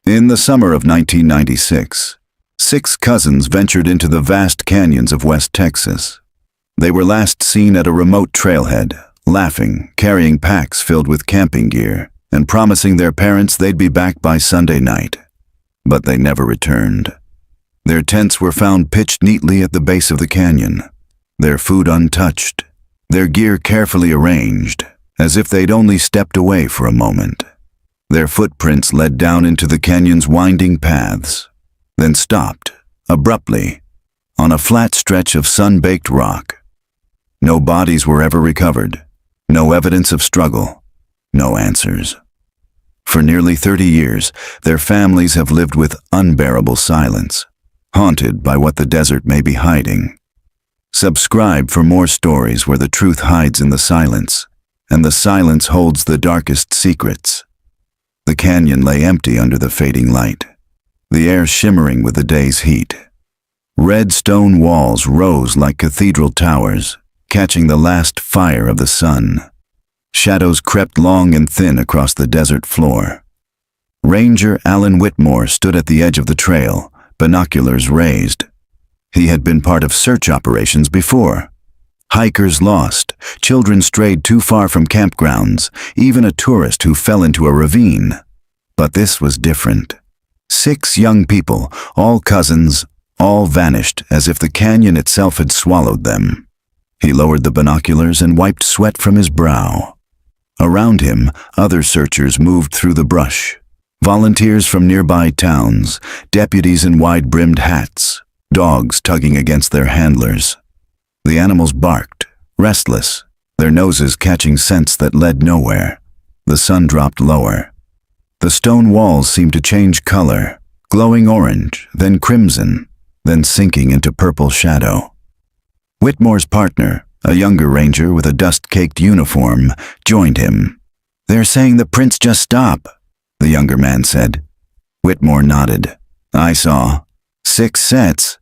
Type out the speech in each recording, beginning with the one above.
In the summer of 1996, 6 cousins ventured into the vast canyons of West Texas. They were last seen at a remote trailhead, laughing, carrying packs filled with camping gear, and promising their parents they'd be back by Sunday night. But they never returned. Their tents were found pitched neatly at the base of the canyon, their food untouched, their gear carefully arranged, as if they'd only stepped away for a moment. Their footprints led down into the canyon's winding paths, then stopped, abruptly, on a flat stretch of sun-baked rock. No bodies were ever recovered, no evidence of struggle, no answers. For nearly 30 years, their families have lived with unbearable silence, haunted by what the desert may be hiding. Subscribe for more stories where the truth hides in the silence, and the silence holds the darkest secrets. The canyon lay empty under the fading light, the air shimmering with the day's heat. Red stone walls rose like cathedral towers, catching the last fire of the sun. Shadows crept long and thin across the desert floor. Ranger Alan Whitmore stood at the edge of the trail, binoculars raised. He had been part of search operations before. Hikers lost, children strayed too far from campgrounds, even a tourist who fell into a ravine. But this was different. 6 young people, all cousins, all vanished as if the canyon itself had swallowed them. He lowered the binoculars and wiped sweat from his brow. Around him, other searchers moved through the brush. Volunteers from nearby towns, deputies in wide-brimmed hats, dogs tugging against their handlers. The animals barked, restless, their noses catching scents that led nowhere. The sun dropped lower. The stone walls seemed to change color, glowing orange, then crimson, then sinking into purple shadow. Whitmore's partner, a younger ranger with a dust-caked uniform, joined him. "They're saying the prints just stop," the younger man said. Whitmore nodded. "I saw. 6 sets.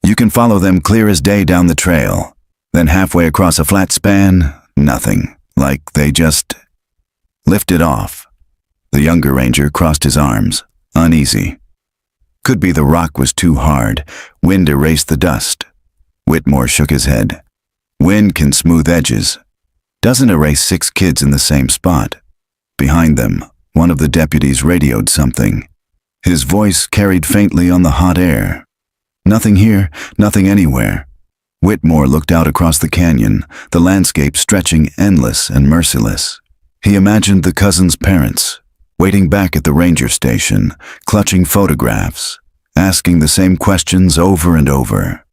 You can follow them clear as day down the trail. Then halfway across a flat span, nothing. Like they just lifted off." The younger ranger crossed his arms, uneasy. Could be the rock was too hard. Wind erased the dust. Whitmore shook his head. Wind can smooth edges. Doesn't erase 6 kids in the same spot. Behind them, one of the deputies radioed something. His voice carried faintly on the hot air. Nothing here, nothing anywhere. Whitmore looked out across the canyon, the landscape stretching endless and merciless. He imagined the cousins' parents, waiting back at the ranger station, clutching photographs, asking the same questions over and over.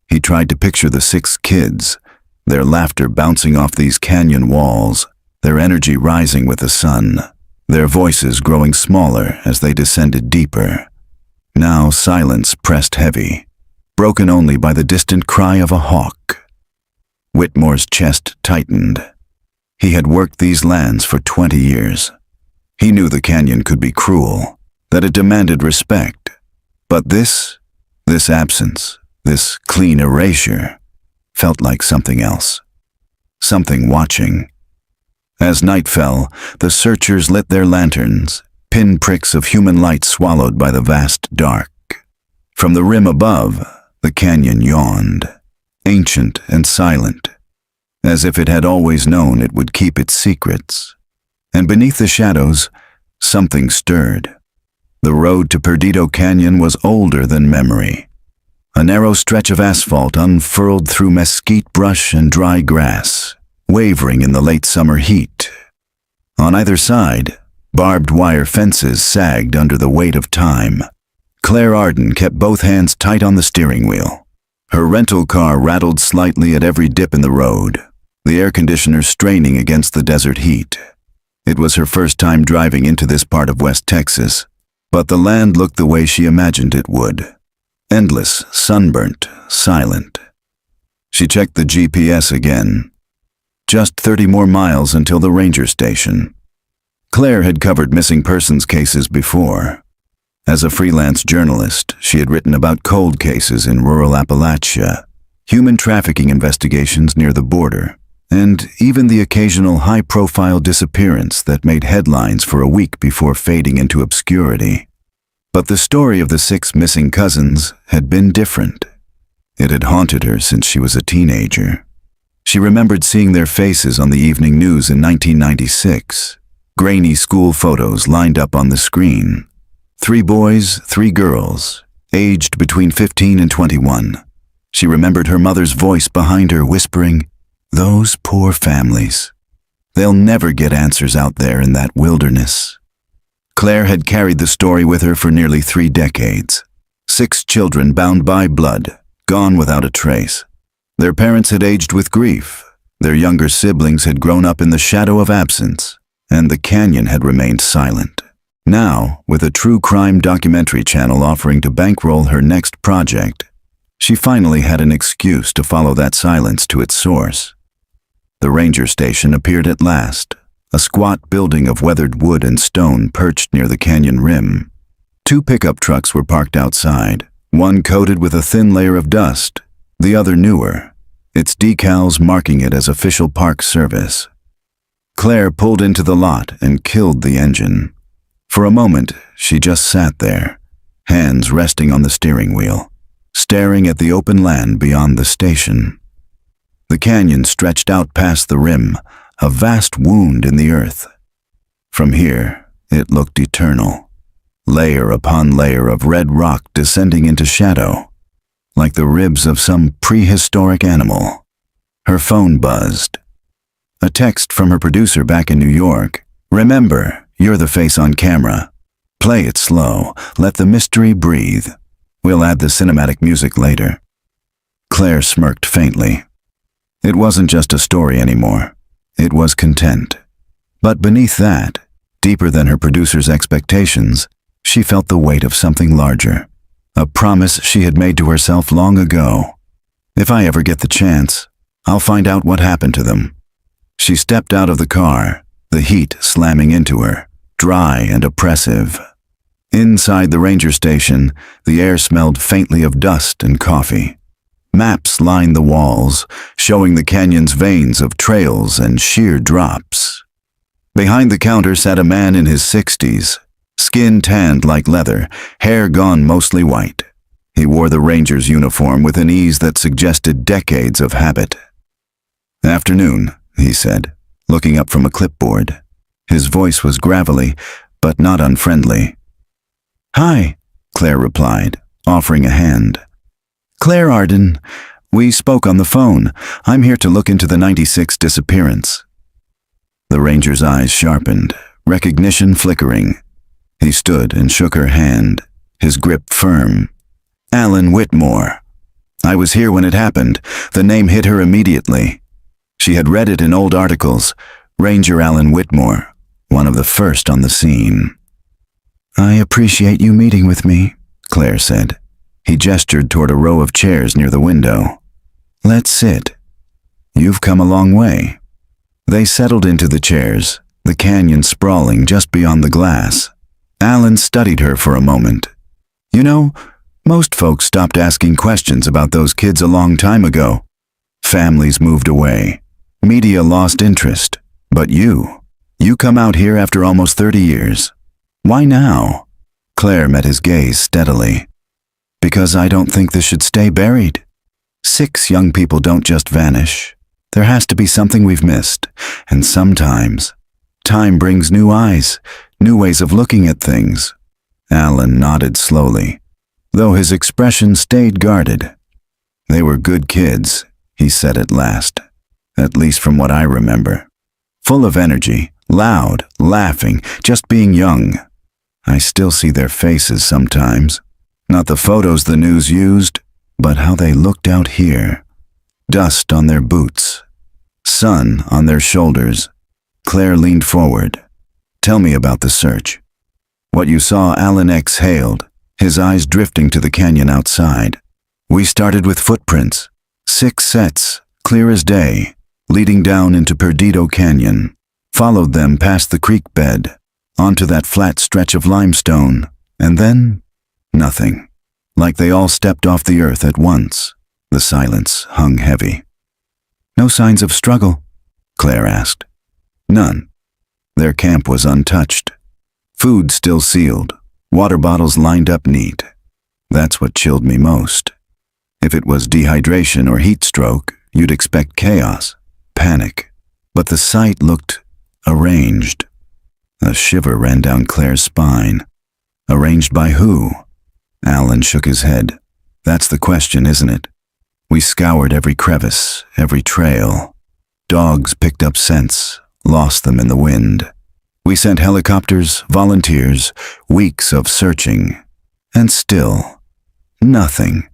He tried to picture the 6 kids, their laughter bouncing off these canyon walls, their energy rising with the sun, their voices growing smaller as they descended deeper. Now silence pressed heavy, broken only by the distant cry of a hawk. Whitmore's chest tightened. He had worked these lands for 20 years. He knew the canyon could be cruel, that it demanded respect. But this absence, this clean erasure, felt like something else. Something watching. As night fell, the searchers lit their lanterns, pinpricks of human light swallowed by the vast dark. From the rim above, the canyon yawned, ancient and silent, as if it had always known it would keep its secrets. And beneath the shadows, something stirred. The road to Perdido Canyon was older than memory. A narrow stretch of asphalt unfurled through mesquite brush and dry grass, wavering in the late summer heat. On either side, barbed wire fences sagged under the weight of time. Claire Arden kept both hands tight on the steering wheel. Her rental car rattled slightly at every dip in the road, the air conditioner straining against the desert heat. It was her first time driving into this part of West Texas, but the land looked the way she imagined it would. Endless, sunburnt, silent. She checked the GPS again. Just 30 more miles until the ranger station. Claire had covered missing persons cases before. As a freelance journalist, she had written about cold cases in rural Appalachia, human trafficking investigations near the border, and even the occasional high-profile disappearance that made headlines for a week before fading into obscurity. But the story of the 6 missing cousins had been different. It had haunted her since she was a teenager. She remembered seeing their faces on the evening news in 1996. Grainy school photos lined up on the screen. 3 boys, 3 girls, aged between 15 and 21. She remembered her mother's voice behind her whispering, "Those poor families. They'll never get answers out there in that wilderness." Claire had carried the story with her for nearly 3 decades. 6 children bound by blood, gone without a trace. Their parents had aged with grief. Their younger siblings had grown up in the shadow of absence, and the canyon had remained silent. Now, with a true crime documentary channel offering to bankroll her next project, she finally had an excuse to follow that silence to its source. The ranger station appeared at last, a squat building of weathered wood and stone perched near the canyon rim. 2 pickup trucks were parked outside, one coated with a thin layer of dust, the other newer, its decals marking it as official park service. Claire pulled into the lot and killed the engine. For a moment, she just sat there, hands resting on the steering wheel, staring at the open land beyond the station. The canyon stretched out past the rim, a vast wound in the earth. From here, it looked eternal, layer upon layer of red rock descending into shadow, like the ribs of some prehistoric animal. Her phone buzzed. A text from her producer back in New York. "Remember, you're the face on camera. Play it slow, let the mystery breathe. We'll add the cinematic music later." Claire smirked faintly. It wasn't just a story anymore. It was content. But beneath that, deeper than her producer's expectations, she felt the weight of something larger. A promise she had made to herself long ago. "If I ever get the chance, I'll find out what happened to them." She stepped out of the car, the heat slamming into her, dry and oppressive. Inside the ranger station, the air smelled faintly of dust and coffee. Maps lined the walls, showing the canyon's veins of trails and sheer drops. Behind the counter sat a man in his 60s, skin tanned like leather, hair gone mostly white. He wore the ranger's uniform with an ease that suggested decades of habit. "Afternoon," he said, looking up from a clipboard. His voice was gravelly, but not unfriendly. "Hi," Claire replied, offering a hand. "Claire Arden. We spoke on the phone. I'm here to look into the 96 disappearance." The ranger's eyes sharpened, recognition flickering. He stood and shook her hand, his grip firm. "Alan Whitmore. I was here when it happened." The name hit her immediately. She had read it in old articles. Ranger Alan Whitmore, one of the first on the scene. "I appreciate you meeting with me," Claire said. He gestured toward a row of chairs near the window. "Let's sit. You've come a long way." They settled into the chairs, the canyon sprawling just beyond the glass. Alan studied her for a moment. "You know, most folks stopped asking questions about those kids a long time ago. Families moved away. Media lost interest. But you come out here after almost 30 years. Why now?" Claire met his gaze steadily. "Because I don't think this should stay buried. 6 young people don't just vanish. There has to be something we've missed, and sometimes time brings new eyes, new ways of looking at things." Alan nodded slowly, though his expression stayed guarded. "They were good kids," he said at last, "at least from what I remember. Full of energy, loud, laughing, just being young. I still see their faces sometimes. Not the photos the news used, but how they looked out here. Dust on their boots, sun on their shoulders." Claire leaned forward. "Tell me about the search." What you saw, Alan exhaled, his eyes drifting to the canyon outside. "We started with footprints. 6 sets, clear as day, leading down into Perdido Canyon. Followed them past the creek bed, onto that flat stretch of limestone, and then nothing. Like they all stepped off the earth at once." The silence hung heavy. "No signs of struggle?" Claire asked. "None. Their camp was untouched. Food still sealed, Water bottles lined up neat. That's what chilled me most. If it was dehydration or heat stroke, you'd expect chaos, panic. But the sight looked arranged. A shiver ran down Claire's spine. Arranged by who? Alan shook his head. That's the question, isn't it? We scoured every crevice, every trail. Dogs picked up scents, lost them in the wind. We sent helicopters, volunteers, weeks of searching. And still, nothing.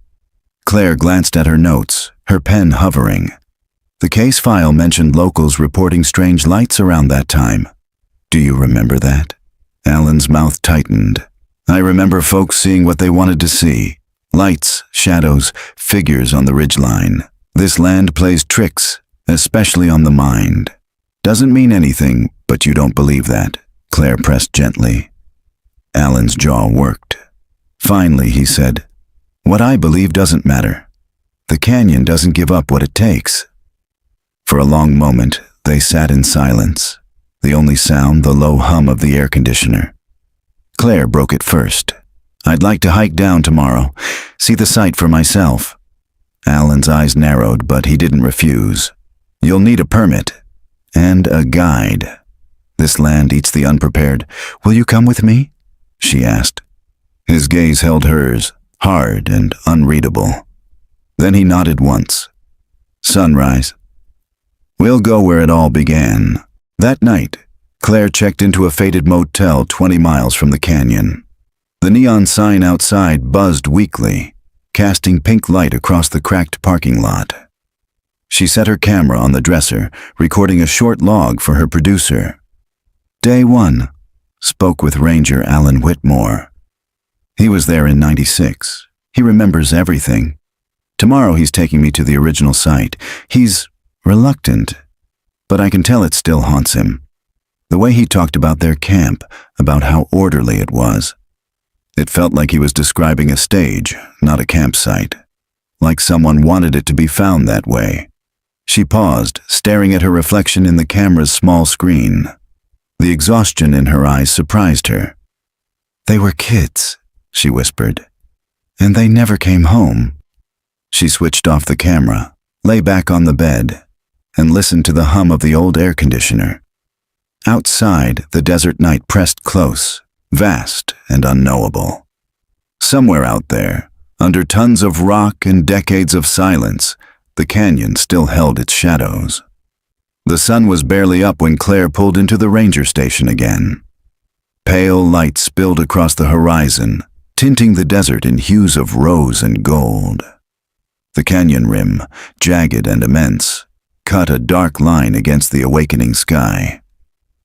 Claire glanced at her notes, her pen hovering. The case file mentioned locals reporting strange lights around that time. Do you remember that? Alan's mouth tightened. I remember folks seeing what they wanted to see. Lights, shadows, figures on the ridgeline. This land plays tricks, especially on the mind. Doesn't mean anything, but you don't believe that, Claire pressed gently. Alan's jaw worked. Finally, he said, what I believe doesn't matter. The canyon doesn't give up what it takes. For a long moment, they sat in silence. The only sound, the low hum of the air conditioner. Claire broke it first. I'd like to hike down tomorrow, see the site for myself. Alan's eyes narrowed, but he didn't refuse. You'll need a permit. And a guide. This land eats the unprepared. Will you come with me? She asked. His gaze held hers, hard and unreadable. Then he nodded once. Sunrise. We'll go where it all began. That night, Claire checked into a faded motel 20 miles from the canyon. The neon sign outside buzzed weakly, casting pink light across the cracked parking lot. She set her camera on the dresser, recording a short log for her producer. Day 1. Spoke with Ranger Alan Whitmore. He was there in '96. He remembers everything. Tomorrow he's taking me to the original site. He's reluctant, but I can tell it still haunts him. The way he talked about their camp, about how orderly it was. It felt like he was describing a stage, not a campsite. Like someone wanted it to be found that way. She paused, staring at her reflection in the camera's small screen. The exhaustion in her eyes surprised her. They were kids, she whispered, and they never came home. She switched off the camera, lay back on the bed, and listened to the hum of the old air conditioner. Outside, the desert night pressed close, vast and unknowable. Somewhere out there, under tons of rock and decades of silence, the canyon still held its shadows. The sun was barely up when Claire pulled into the ranger station again. Pale light spilled across the horizon, tinting the desert in hues of rose and gold. The canyon rim, jagged and immense, cut a dark line against the awakening sky.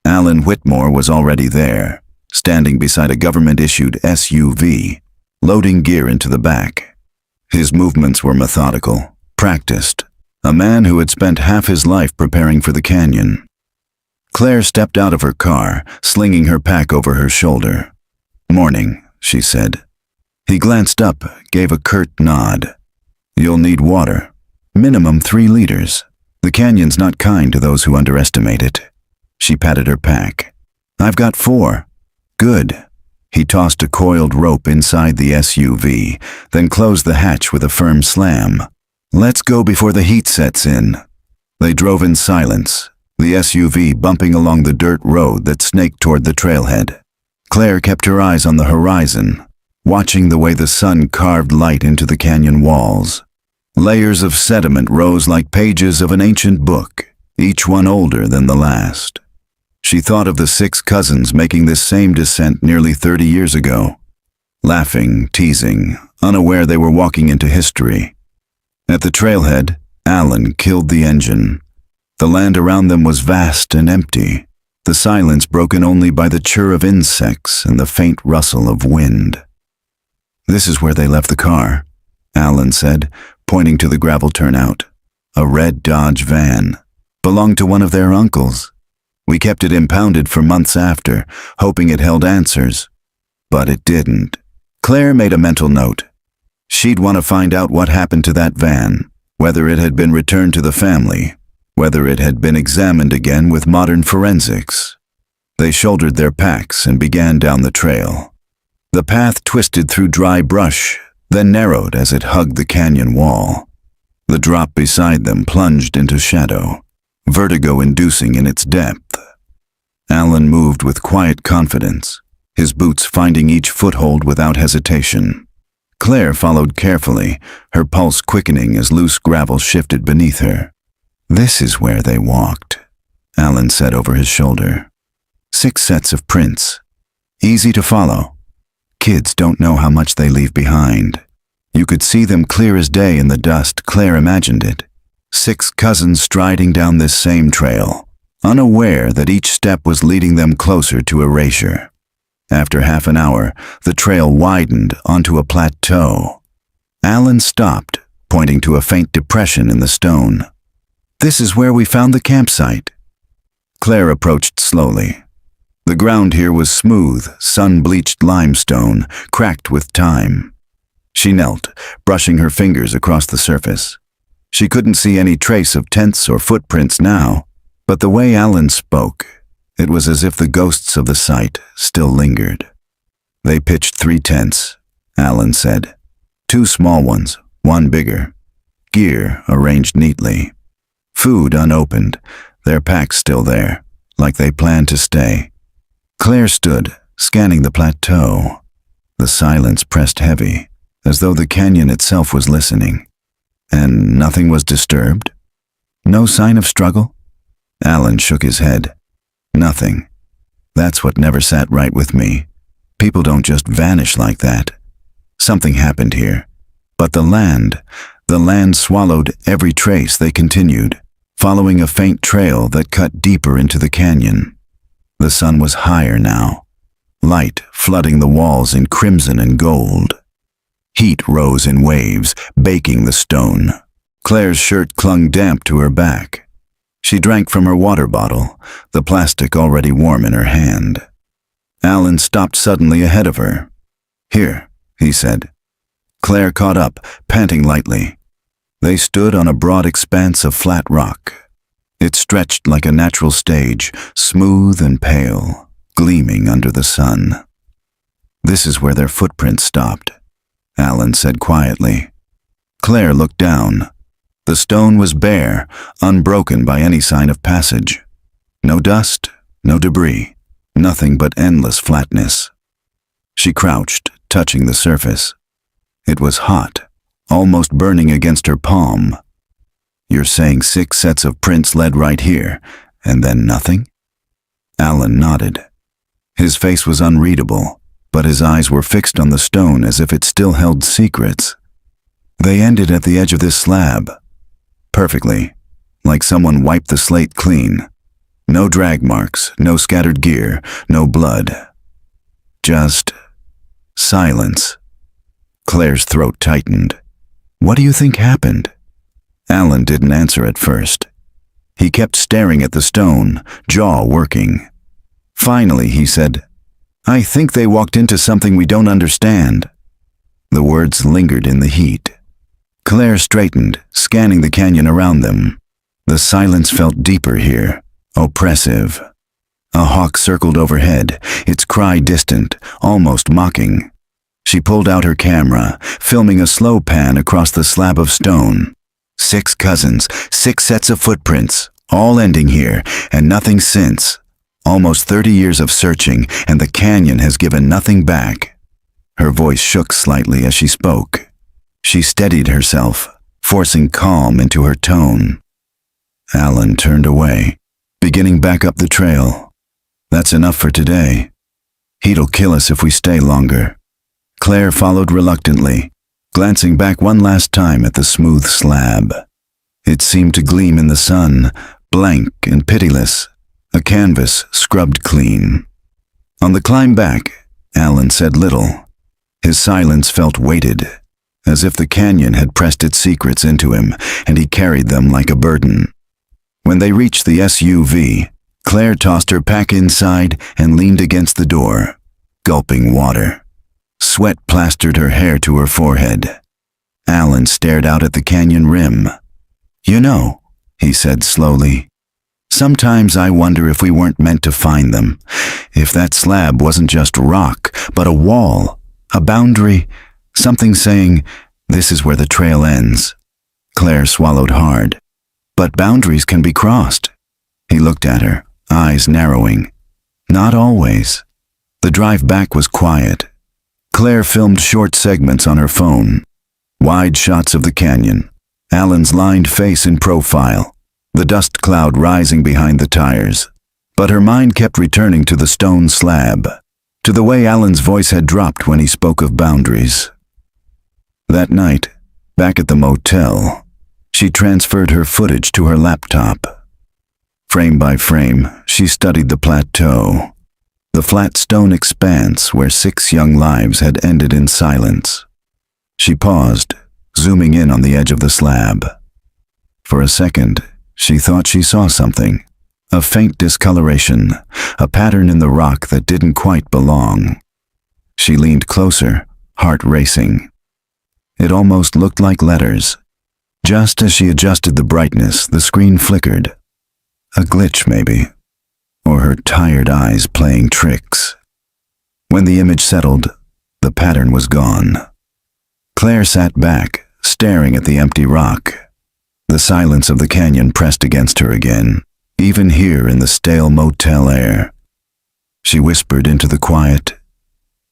Alan Whitmore was already there, standing beside a government-issued SUV, loading gear into the back. His movements were methodical, practiced, a man who had spent half his life preparing for the canyon. Claire stepped out of her car, slinging her pack over her shoulder. Morning, she said. He glanced up, gave a curt nod. You'll need water. Minimum 3 liters. The canyon's not kind to those who underestimate it. She patted her pack. I've got 4. Good. He tossed a coiled rope inside the SUV, then closed the hatch with a firm slam. Let's go before the heat sets in. They drove in silence, the SUV bumping along the dirt road that snaked toward the trailhead. Claire kept her eyes on the horizon, watching the way the sun carved light into the canyon walls. Layers of sediment rose like pages of an ancient book, each one older than the last. She thought of the 6 cousins making this same descent nearly 30 years ago, laughing, teasing, unaware they were walking into history. At the trailhead, Alan killed the engine. The land around them was vast and empty, the silence broken only by the chirr of insects and the faint rustle of wind. This is where they left the car, Alan said, pointing to the gravel turnout. A red Dodge van. Belonged to one of their uncles. We kept it impounded for months after, hoping it held answers. But it didn't. Claire made a mental note. She'd want to find out what happened to that van, whether it had been returned to the family, whether it had been examined again with modern forensics. They shouldered their packs and began down the trail. The path twisted through dry brush, then narrowed as it hugged the canyon wall. The drop beside them plunged into shadow, vertigo-inducing in its depth. Alan moved with quiet confidence, his boots finding each foothold without hesitation. Claire followed carefully, her pulse quickening as loose gravel shifted beneath her. "This is where they walked," Alan said over his shoulder. 6 sets of prints. Easy to follow. Kids don't know how much they leave behind. You could see them clear as day in the dust. Claire imagined it. 6 cousins striding down this same trail, unaware that each step was leading them closer to erasure. After half an hour, the trail widened onto a plateau. Alan stopped, pointing to a faint depression in the stone. "This is where we found the campsite." Claire approached slowly. The ground here was smooth, sun-bleached limestone, cracked with time. She knelt, brushing her fingers across the surface. She couldn't see any trace of tents or footprints now, but the way Alan spoke, it was as if the ghosts of the site still lingered. "They pitched 3 tents," Alan said. 2 small ones, 1 bigger. Gear arranged neatly. Food unopened, their packs still there, like they planned to stay. Claire stood, scanning the plateau. The silence pressed heavy, as though the canyon itself was listening. And nothing was disturbed? No sign of struggle? Alan shook his head. Nothing. That's what never sat right with me. People don't just vanish like that. Something happened here. But the land swallowed every trace. They continued, following a faint trail that cut deeper into the canyon. The sun was higher now, light flooding the walls in crimson and gold. Heat rose in waves, baking the stone. Claire's shirt clung damp to her back. She drank from her water bottle, the plastic already warm in her hand. Alan stopped suddenly ahead of her. "Here," he said. Claire caught up, panting lightly. They stood on a broad expanse of flat rock. It stretched like a natural stage, smooth and pale, gleaming under the sun. "This is where their footprints stopped," Alan said quietly. Claire looked down. The stone was bare, unbroken by any sign of passage. No dust, no debris, nothing but endless flatness. She crouched, touching the surface. It was hot, almost burning against her palm. "You're saying 6 sets of prints led right here, and then nothing?" Alan nodded. His face was unreadable, but his eyes were fixed on the stone as if it still held secrets. "They ended at the edge of this slab. Perfectly, like someone wiped the slate clean. No drag marks, no scattered gear, no blood. Just silence." Claire's throat tightened. "What do you think happened?" Alan didn't answer at first. He kept staring at the stone, jaw working. Finally, he said, "I think they walked into something we don't understand." The words lingered in the heat. Claire straightened, scanning the canyon around them. The silence felt deeper here, oppressive. A hawk circled overhead, its cry distant, almost mocking. She pulled out her camera, filming a slow pan across the slab of stone. 6 cousins, 6 sets of footprints, all ending here, and nothing since. Almost 30 years of searching, and the canyon has given nothing back. Her voice shook slightly as she spoke. She steadied herself, forcing calm into her tone. Alan turned away, beginning back up the trail. "That's enough for today. Heat'll kill us if we stay longer." Claire followed reluctantly, glancing back one last time at the smooth slab. It seemed to gleam in the sun, blank and pitiless, a canvas scrubbed clean. On the climb back, Alan said little. His silence felt weighted, as if the canyon had pressed its secrets into him, and he carried them like a burden. When they reached the SUV, Claire tossed her pack inside and leaned against the door, gulping water. Sweat plastered her hair to her forehead. Alan stared out at the canyon rim. "You know," he said slowly, "sometimes I wonder if we weren't meant to find them. If that slab wasn't just rock, but a wall, A boundary, something saying, "This is where the trail ends." Claire swallowed hard. But boundaries can be crossed. He looked at her, eyes narrowing. Not always. The drive back was quiet. Claire filmed short segments on her phone. Wide shots of the canyon, Alan's lined face in profile, the dust cloud rising behind the tires. But her mind kept returning to the stone slab, to the way Alan's voice had dropped when he spoke of boundaries. That night, back at the motel, she transferred her footage to her laptop. Frame by frame, she studied the plateau, the flat stone expanse where 6 young lives had ended in silence. She paused, zooming in on the edge of the slab. For a second, she thought she saw something. A faint discoloration, a pattern in the rock that didn't quite belong. She leaned closer, heart racing. It almost looked like letters. Just as she adjusted the brightness, the screen flickered. A glitch, maybe. Or her tired eyes playing tricks. When the image settled, the pattern was gone. Claire sat back, staring at the empty rock. The silence of the canyon pressed against her again, even here in the stale motel air. She whispered into the quiet,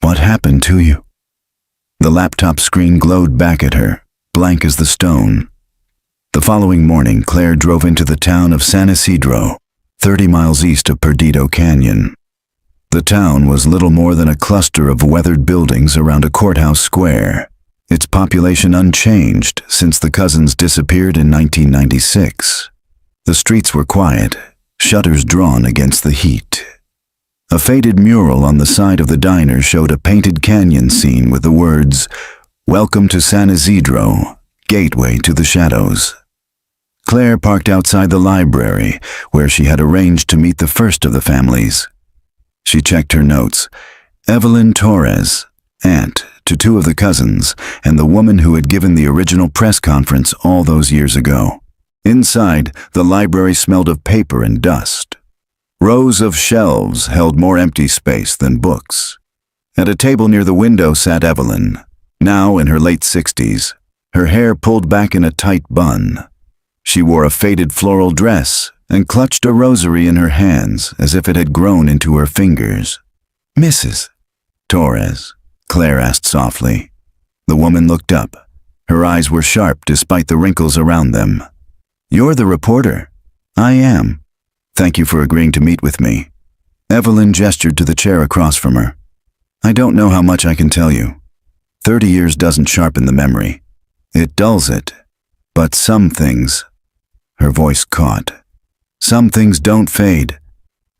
"What happened to you?" The laptop screen glowed back at her, blank as the stone. The following morning, Claire drove into the town of San Isidro, 30 miles east of Perdido Canyon. The town was little more than a cluster of weathered buildings around a courthouse square, its population unchanged since the cousins disappeared in 1996. The streets were quiet, shutters drawn against the heat. A faded mural on the side of the diner showed a painted canyon scene with the words, "Welcome to San Isidro, Gateway to the Shadows." Claire parked outside the library, where she had arranged to meet the first of the families. She checked her notes. Evelyn Torres, aunt to 2 of the cousins, and the woman who had given the original press conference all those years ago. Inside, the library smelled of paper and dust. Rows of shelves held more empty space than books. At a table near the window sat Evelyn, now in her late 60s, her hair pulled back in a tight bun. She wore a faded floral dress and clutched a rosary in her hands as if it had grown into her fingers. "Mrs. Torres?" Claire asked softly. The woman looked up. Her eyes were sharp despite the wrinkles around them. "You're the reporter." "I am. Thank you for agreeing to meet with me." Evelyn gestured to the chair across from her. "I don't know how much I can tell you. 30 years doesn't sharpen the memory. It dulls it. But some things—" Her voice caught. "Some things don't fade."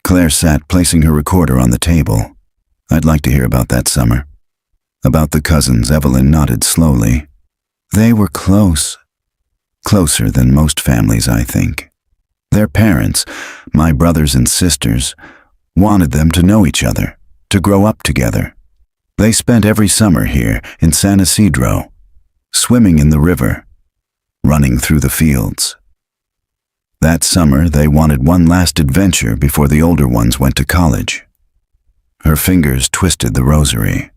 Claire sat, placing her recorder on the table. "I'd like to hear about that summer." About the cousins, Evelyn nodded slowly. "They were close. Closer than most families, I think. Their parents, my brothers and sisters, wanted them to know each other, to grow up together. They spent every summer here in San Isidro, swimming in the river, running through the fields. That summer, they wanted one last adventure before the older ones went to college." Her fingers twisted the rosary.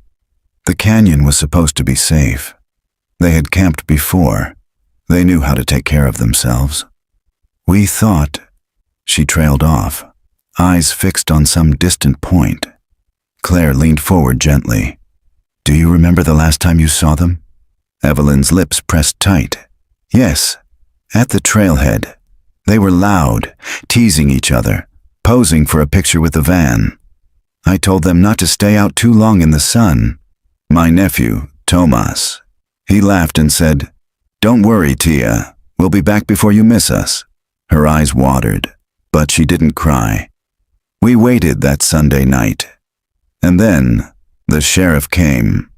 The canyon was supposed to be safe. They had camped before. They knew how to take care of themselves. "We thought—" She trailed off, eyes fixed on some distant point. Claire leaned forward gently. "Do you remember the last time you saw them?" Evelyn's lips pressed tight. "Yes, at the trailhead. They were loud, teasing each other, posing for a picture with the van. I told them not to stay out too long in the sun. My nephew, Tomas, he laughed and said, 'Don't worry, Tia. We'll be back before you miss us.'" Her eyes watered, but she didn't cry. We waited that Sunday night. And then, the sheriff came.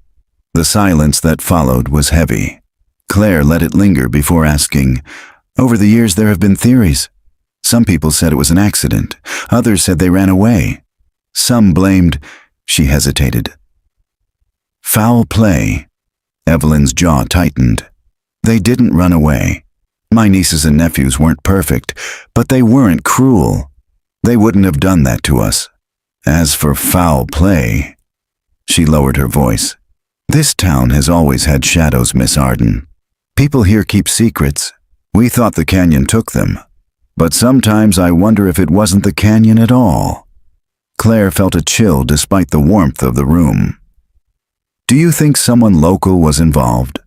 The silence that followed was heavy. Claire let it linger before asking, "Over the years there have been theories. Some people said it was an accident. Others said they ran away. Some blamed—" She hesitated. "Foul play." Evelyn's jaw tightened. "They didn't run away. My nieces and nephews weren't perfect, but they weren't cruel. They wouldn't have done that to us. As for foul play—" She lowered her voice. This town has always had shadows, Miss Arden. People here keep secrets. We thought the canyon took them. But sometimes I wonder if it wasn't the canyon at all. Claire felt a chill despite the warmth of the room. Do you think someone local was involved?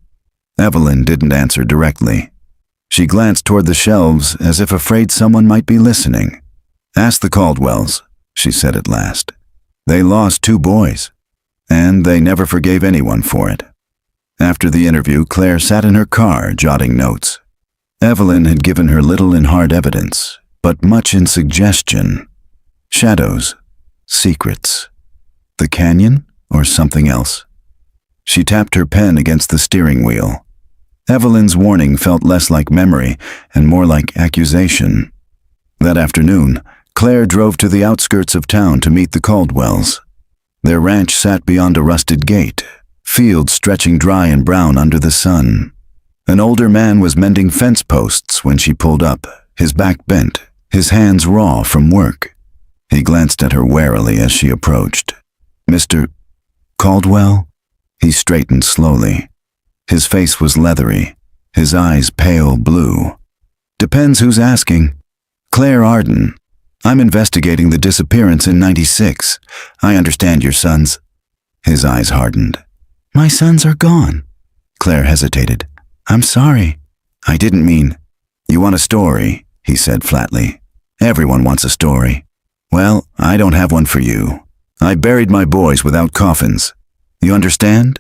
Evelyn didn't answer directly. She glanced toward the shelves as if afraid someone might be listening. Ask the Caldwells, she said at last. They lost 2 boys, and they never forgave anyone for it. After the interview, Claire sat in her car jotting notes. Evelyn had given her little in hard evidence, but much in suggestion. Shadows, secrets. The canyon or something else? She tapped her pen against the steering wheel. Evelyn's warning felt less like memory and more like accusation. That afternoon, Claire drove to the outskirts of town to meet the Caldwells. Their ranch sat beyond a rusted gate, fields stretching dry and brown under the sun. An older man was mending fence posts when she pulled up, his back bent, his hands raw from work. He glanced at her warily as she approached. Mr. Caldwell? He straightened slowly. His face was leathery, his eyes pale blue. Depends who's asking. Claire Arden. I'm investigating the disappearance in '96. I understand your sons. His eyes hardened. My sons are gone. Claire hesitated. I'm sorry. I didn't mean. You want a story, he said flatly. Everyone wants a story. Well, I don't have one for you. I buried my boys without coffins. You understand?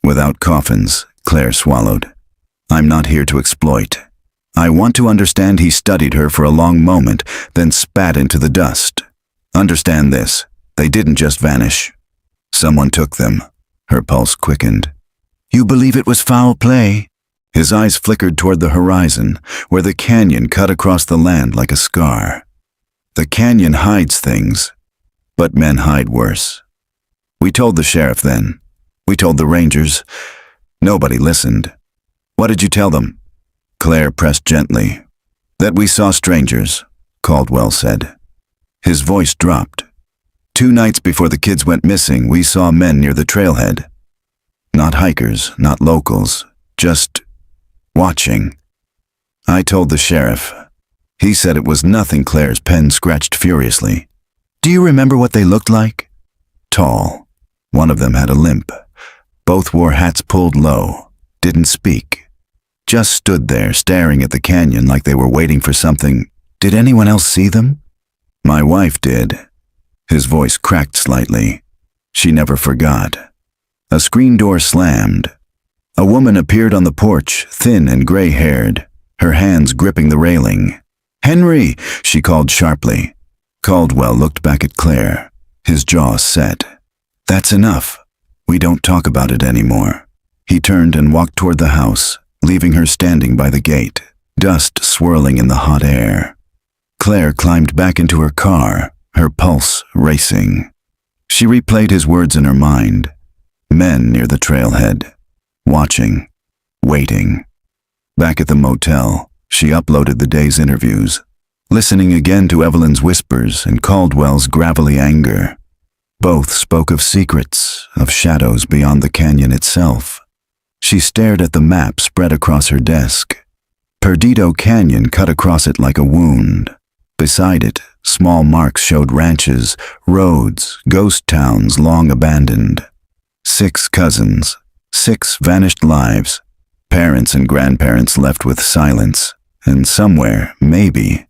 Without coffins, Claire swallowed. I'm not here to exploit. I want to understand he studied her for a long moment, then spat into the dust. Understand this. They didn't just vanish. Someone took them. Her pulse quickened. You believe it was foul play? His eyes flickered toward the horizon, where the canyon cut across the land like a scar. The canyon hides things, but men hide worse. We told the sheriff then. We told the rangers. Nobody listened. What did you tell them? Claire pressed gently. That we saw strangers, Caldwell said. His voice dropped. 2 nights before the kids went missing, we saw men near the trailhead. Not hikers, not locals, just watching. I told the sheriff. He said it was nothing. Claire's pen scratched furiously. Do you remember what they looked like? Tall. One of them had a limp. Both wore hats pulled low, didn't speak. Just stood there staring at the canyon like they were waiting for something. Did anyone else see them? My wife did. His voice cracked slightly. She never forgot. A screen door slammed. A woman appeared on the porch, thin and gray-haired, her hands gripping the railing. Henry, she called sharply. Caldwell looked back at Claire, his jaw set. That's enough. We don't talk about it anymore. He turned and walked toward the house, leaving her standing by the gate, dust swirling in the hot air. Claire climbed back into her car, her pulse racing. She replayed his words in her mind. Men near the trailhead, watching, waiting. Back at the motel, she uploaded the day's interviews, listening again to Evelyn's whispers and Caldwell's gravelly anger. Both spoke of secrets, of shadows beyond the canyon itself. She stared at the map spread across her desk. Perdido Canyon cut across it like a wound. Beside it, small marks showed ranches, roads, ghost towns long abandoned. 6 cousins, 6 vanished lives, parents and grandparents left with silence, and somewhere, maybe,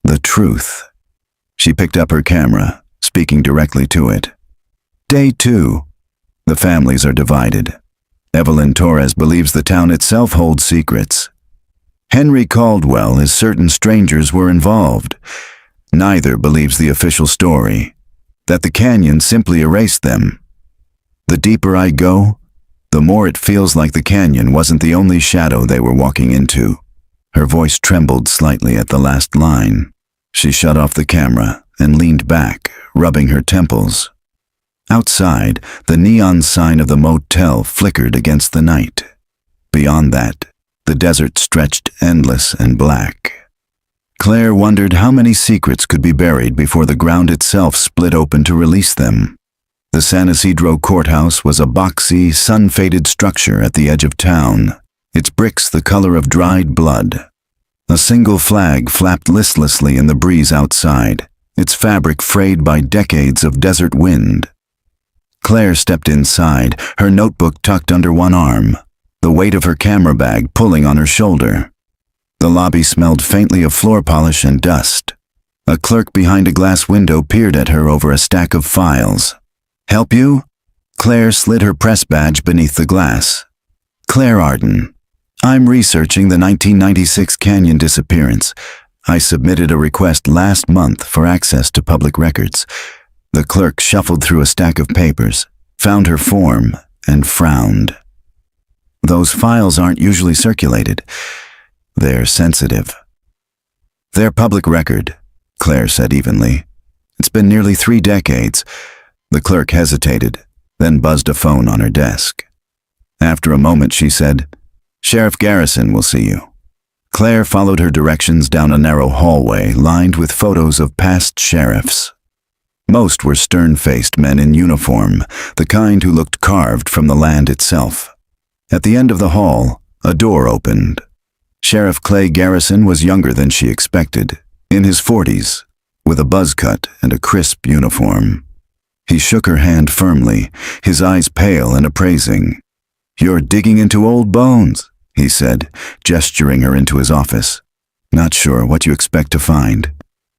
the truth. She picked up her camera, speaking directly to it. Day 2. The families are divided. Evelyn Torres believes the town itself holds secrets. Henry Caldwell is certain strangers were involved. Neither believes the official story, that the canyon simply erased them. The deeper I go, the more it feels like the canyon wasn't the only shadow they were walking into. Her voice trembled slightly at the last line. She shut off the camera and leaned back, rubbing her temples. Outside, the neon sign of the motel flickered against the night. Beyond that, the desert stretched endless and black. Claire wondered how many secrets could be buried before the ground itself split open to release them. The San Isidro courthouse was a boxy, sun-faded structure at the edge of town, its bricks the color of dried blood. A single flag flapped listlessly in the breeze outside, its fabric frayed by decades of desert wind. Claire stepped inside, her notebook tucked under one arm, the weight of her camera bag pulling on her shoulder. The lobby smelled faintly of floor polish and dust. A clerk behind a glass window peered at her over a stack of files. "Help you?" Claire slid her press badge beneath the glass. "Claire Arden. I'm researching the 1996 Canyon disappearance. I submitted a request last month for access to public records." The clerk shuffled through a stack of papers, found her form, and frowned. "Those files aren't usually circulated. They're sensitive." "They're public record," Claire said evenly. "It's been nearly 3 decades. The clerk hesitated, then buzzed a phone on her desk. After a moment she said, "Sheriff Garrison will see you." Claire followed her directions down a narrow hallway lined with photos of past sheriffs. Most were stern-faced men in uniform, the kind who looked carved from the land itself. At the end of the hall, a door opened. Sheriff Clay Garrison was younger than she expected, in his 40s, with a buzz cut and a crisp uniform. He shook her hand firmly, his eyes pale and appraising. "You're digging into old bones," he said, gesturing her into his office. "Not sure what you expect to find.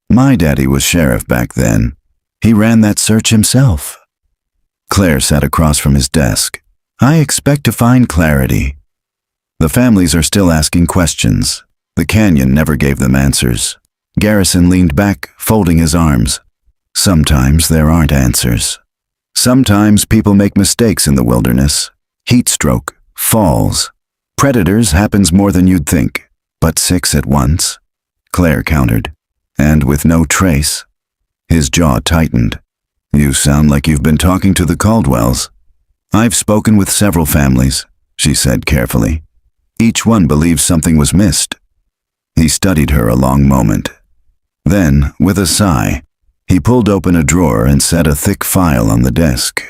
My daddy was sheriff back then. He ran that search himself." Claire sat across from his desk. "I expect to find clarity." "The families are still asking questions. The canyon never gave them answers." Garrison leaned back, folding his arms. "Sometimes there aren't answers. Sometimes people make mistakes in the wilderness. Heat stroke, falls. Predators happens more than you'd think, but 6 at once," Claire countered. "And with no trace." His jaw tightened. "You sound like you've been talking to the Caldwells." "I've spoken with several families," she said carefully. "Each one believes something was missed." He studied her a long moment. Then, with a sigh, he pulled open a drawer and set a thick file on the desk.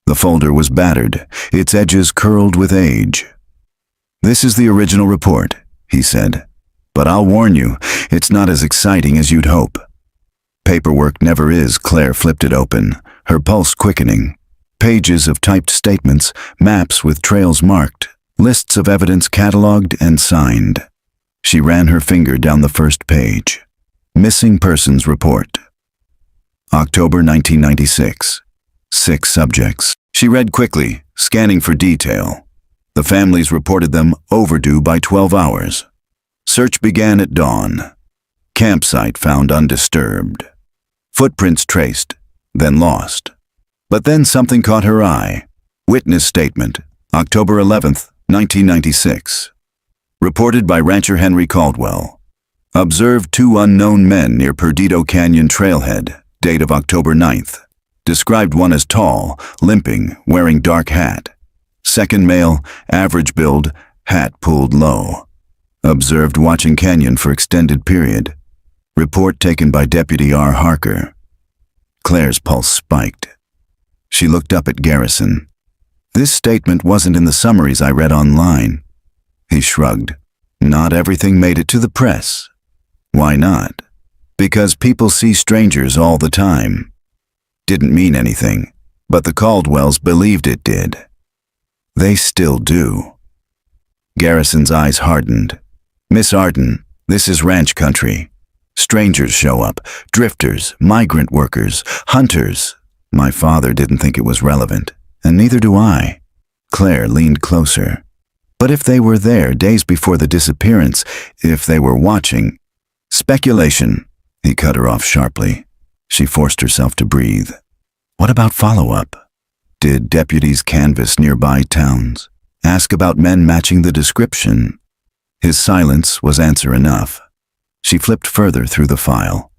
The folder was battered, its edges curled with age. "This is the original report," he said. "But I'll warn you, it's not as exciting as you'd hope." Paperwork never is. Claire flipped it open, her pulse quickening. Pages of typed statements, maps with trails marked, lists of evidence cataloged and signed. She ran her finger down the first page. Missing Persons Report. October 1996. 6 subjects. She read quickly, scanning for detail. The families reported them overdue by 12 hours. Search began at dawn. Campsite found undisturbed. Footprints traced, then lost. But then something caught her eye. Witness statement, October 11th, 1996. Reported by rancher Henry Caldwell. Observed 2 unknown men near Perdido Canyon trailhead, date of October 9th. Described one as tall, limping, wearing dark hat. Second male, average build, hat pulled low. Observed watching canyon for extended period. Report taken by Deputy R. Harker. Claire's pulse spiked. She looked up at Garrison. "This statement wasn't in the summaries I read online." He shrugged. "Not everything made it to the press." "Why not?" "Because people see strangers all the time." Didn't mean anything, but the Caldwells believed it did. They still do. Garrison's eyes hardened. "Miss Arden, this is ranch country. Strangers show up, drifters, migrant workers, hunters. My father didn't think it was relevant, and neither do I." Claire leaned closer. "But if they were there days before the disappearance, if they were watching—" "Speculation," he cut her off sharply. She forced herself to breathe. "What about follow-up? Did deputies canvass nearby towns? Ask about men matching the description?" His silence was answer enough. She flipped further through the file.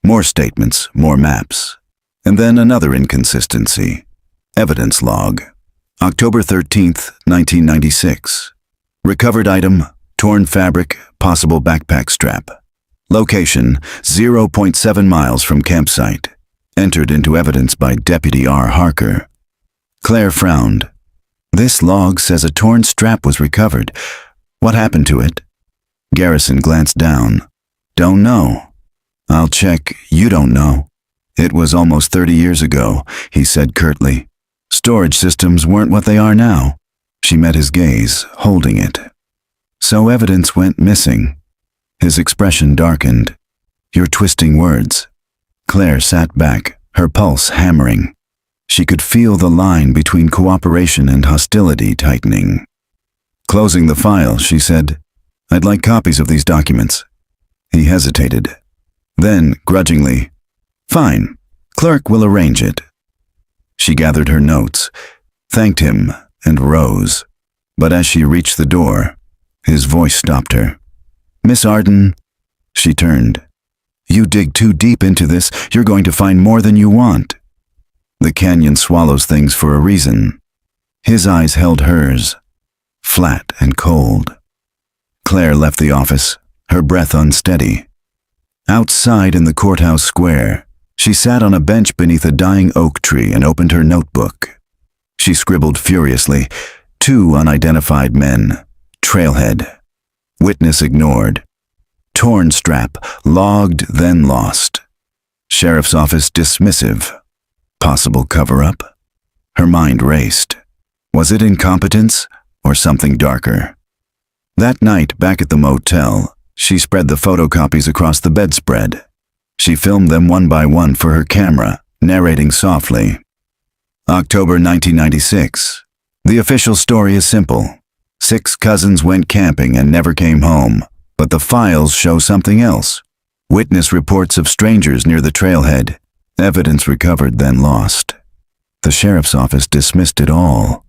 More statements, more maps. And then another inconsistency. Evidence log. October 13th, 1996. Recovered item, torn fabric, possible backpack strap. Location, 0.7 miles from campsite. entered into evidence by Deputy R. Harker. Claire frowned. This log says a torn strap was recovered. What happened to it? Garrison glanced down. Don't know. I'll check. You don't know. It was almost 30 years ago, he said curtly. Storage systems weren't what they are now. She met his gaze, holding it. So evidence went missing. His expression darkened. You're twisting words. Claire sat back, her pulse hammering. She could feel the line between cooperation and hostility tightening. Closing the file, she said, I'd like copies of these documents. He hesitated. Then, grudgingly, Fine, clerk will arrange it. She gathered her notes, thanked him, and rose. But as she reached the door, his voice stopped her. Miss Arden, she turned. You dig too deep into this, you're going to find more than you want. The canyon swallows things for a reason. His eyes held hers, flat and cold. Claire left the office, her breath unsteady. Outside in the courthouse square, she sat on a bench beneath a dying oak tree and opened her notebook. She scribbled furiously, 2 unidentified men, trailhead, witness ignored, torn strap, logged then lost, sheriff's office dismissive, possible cover-up. Her mind raced. Was it incompetence or something darker? That night back at the motel, she spread the photocopies across the bedspread. She filmed them one by one for her camera, narrating softly. October 1996. The official story is simple. 6 cousins went camping and never came home, but the files show something else. Witness reports of strangers near the trailhead. Evidence recovered then lost. The sheriff's office dismissed it all.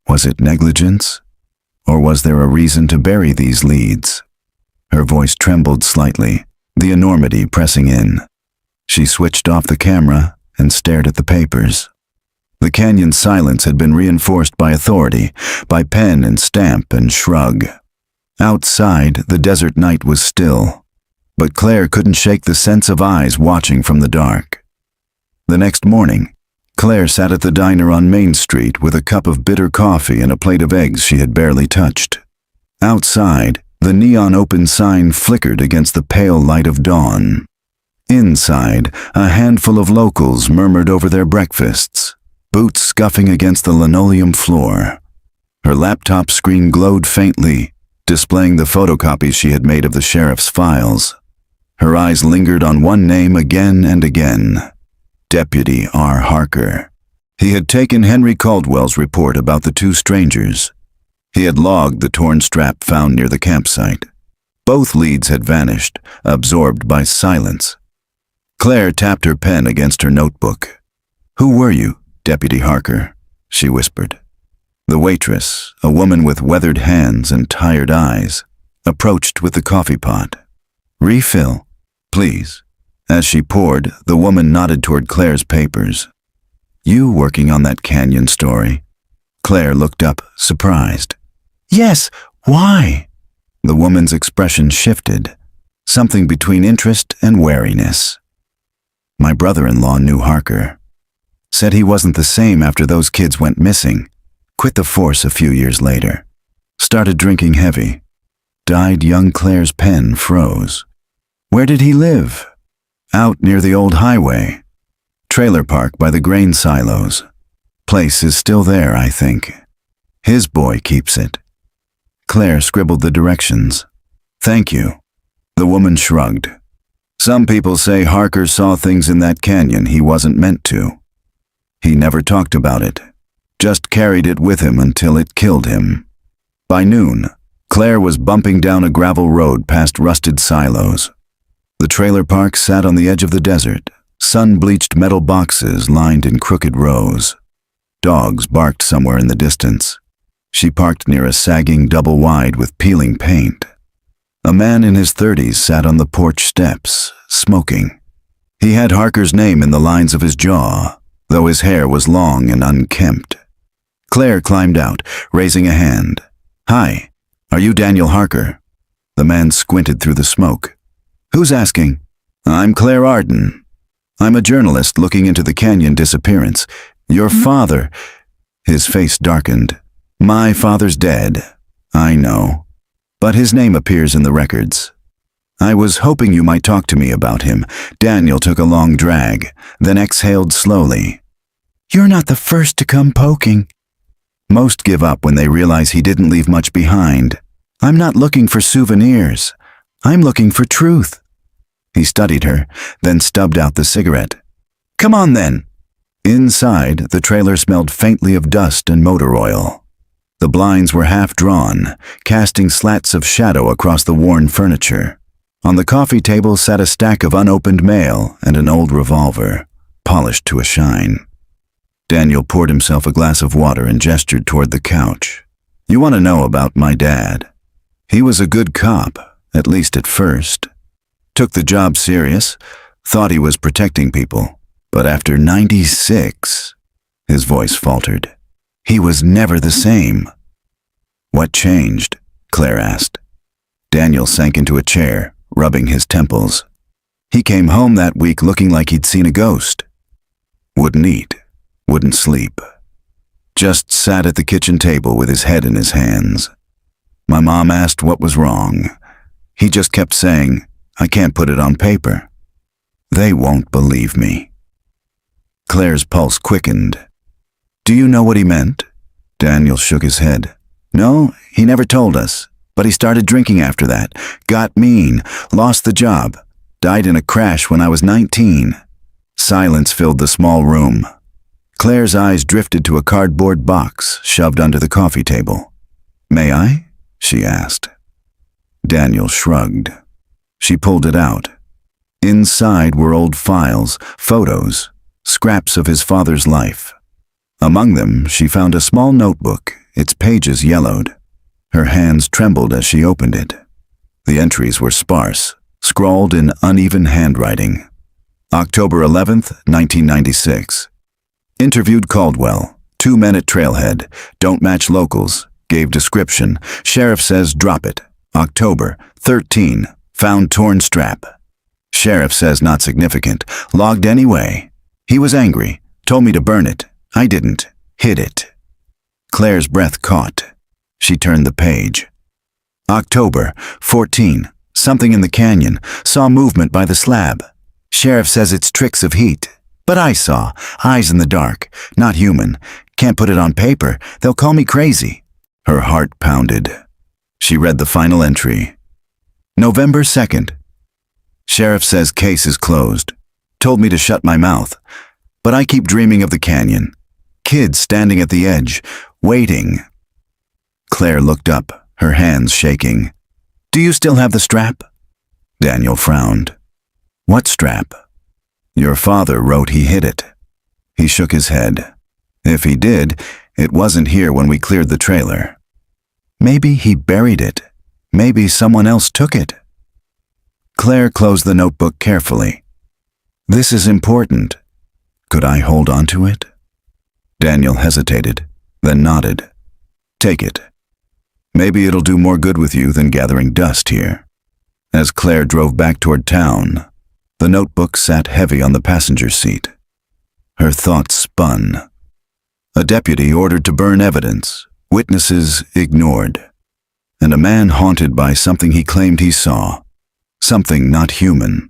Was it negligence? Or was there a reason to bury these leads? Her voice trembled slightly, the enormity pressing in. She switched off the camera and stared at the papers. The canyon's silence had been reinforced by authority, by pen and stamp and shrug. Outside, the desert night was still, but Claire couldn't shake the sense of eyes watching from the dark. The next morning, Claire sat at the diner on Main Street with a cup of bitter coffee and a plate of eggs she had barely touched. Outside, the neon open sign flickered against the pale light of dawn. Inside, a handful of locals murmured over their breakfasts, boots scuffing against the linoleum floor. Her laptop screen glowed faintly, displaying the photocopies she had made of the sheriff's files. Her eyes lingered on one name again and again. Deputy R. Harker. He had taken Henry Caldwell's report about the 2 strangers. He had logged the torn strap found near the campsite. Both leads had vanished, absorbed by silence. Claire tapped her pen against her notebook. Who were you, Deputy Harker? She whispered. The waitress, a woman with weathered hands and tired eyes, approached with the coffee pot. Refill, please. As she poured, the woman nodded toward Claire's papers. You working on that canyon story? Claire looked up, surprised. Yes, why? The woman's expression shifted, something between interest and wariness. My brother-in-law knew Harker. Said he wasn't the same after those kids went missing. Quit the force a few years later. Started drinking heavy. Died young. Claire's pen froze. Where did he live? Out near the old highway. Trailer park by the grain silos. Place is still there, I think. His boy keeps it. Claire scribbled the directions. Thank you. The woman shrugged. Some people say Harker saw things in that canyon he wasn't meant to. He never talked about it. Just carried it with him until it killed him. By noon, Claire was bumping down a gravel road past rusted silos. The trailer park sat on the edge of the desert, sun-bleached metal boxes lined in crooked rows. Dogs barked somewhere in the distance. She parked near a sagging double-wide with peeling paint. A man in his 30s sat on the porch steps, smoking. He had Harker's name in the lines of his jaw, though his hair was long and unkempt. Claire climbed out, raising a hand. Hi, are you Daniel Harker? The man squinted through the smoke. Who's asking? I'm Claire Arden. I'm a journalist looking into the canyon disappearance. Your father—" His face darkened. "My father's dead. I know. But his name appears in the records. I was hoping you might talk to me about him." Daniel took a long drag, then exhaled slowly. "You're not the first to come poking." Most give up when they realize he didn't leave much behind. "I'm not looking for souvenirs. I'm looking for truth." He studied her, then stubbed out the cigarette. "Come on then." Inside, the trailer smelled faintly of dust and motor oil. The blinds were half drawn, casting slats of shadow across the worn furniture. On the coffee table sat a stack of unopened mail and an old revolver, polished to a shine. Daniel poured himself a glass of water and gestured toward the couch. "You want to know about my dad? He was a good cop, at least at first. Took the job serious, thought he was protecting people. But after 96, his voice faltered. He was never the same." "What changed?" Claire asked. Daniel sank into a chair, rubbing his temples. "He came home that week looking like he'd seen a ghost. Wouldn't eat, wouldn't sleep. Just sat at the kitchen table with his head in his hands. My mom asked what was wrong. He just kept saying, 'I can't put it on paper.' They won't believe me." Claire's pulse quickened. "Do you know what he meant?" Daniel shook his head. "No, he never told us. But he started drinking after that. Got mean, lost the job. Died in a crash when I was 19. Silence filled the small room. Claire's eyes drifted to a cardboard box shoved under the coffee table. "May I?" she asked. Daniel shrugged. She pulled it out. Inside were old files, photos, scraps of his father's life. Among them, she found a small notebook, its pages yellowed. Her hands trembled as she opened it. The entries were sparse, scrawled in uneven handwriting. October 11th, 1996. Interviewed Caldwell. 2 men at Trailhead. Don't match locals. Gave description. Sheriff says drop it. October 13. Found torn strap. Sheriff says not significant. Logged anyway. He was angry. Told me to burn it. I didn't. Hid it. Claire's breath caught. She turned the page. October 14. Something in the canyon. Saw movement by the slab. Sheriff says it's tricks of heat. But I saw. Eyes in the dark. Not human. Can't put it on paper. They'll call me crazy. Her heart pounded. She read the final entry. November 2nd. Sheriff says case is closed. Told me to shut my mouth. But I keep dreaming of the canyon. Kids standing at the edge, waiting. Claire looked up, her hands shaking. "Do you still have the strap?" Daniel frowned. "What strap?" "Your father wrote he hid it." He shook his head. "If he did, it wasn't here when we cleared the trailer." "Maybe he buried it. Maybe someone else took it." Claire closed the notebook carefully. "This is important. Could I hold on to it?" Daniel hesitated, then nodded. "Take it. Maybe it'll do more good with you than gathering dust here." As Claire drove back toward town, the notebook sat heavy on the passenger seat. Her thoughts spun. A deputy ordered to burn evidence, witnesses ignored, and a man haunted by something he claimed he saw, something not human.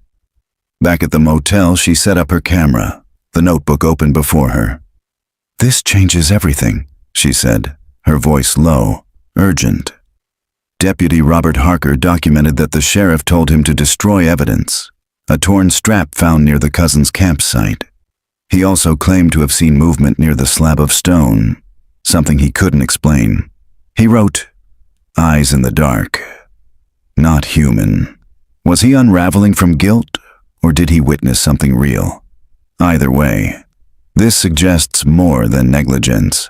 Back at the motel, she set up her camera, the notebook open before her. "This changes everything," she said, her voice low, urgent. Deputy Robert Harker documented that the sheriff told him to destroy evidence, a torn strap found near the cousins' campsite. He also claimed to have seen movement near the slab of stone, something he couldn't explain. He wrote, "Eyes in the dark. Not human." Was he unraveling from guilt, or did he witness something real? Either way, this suggests more than negligence.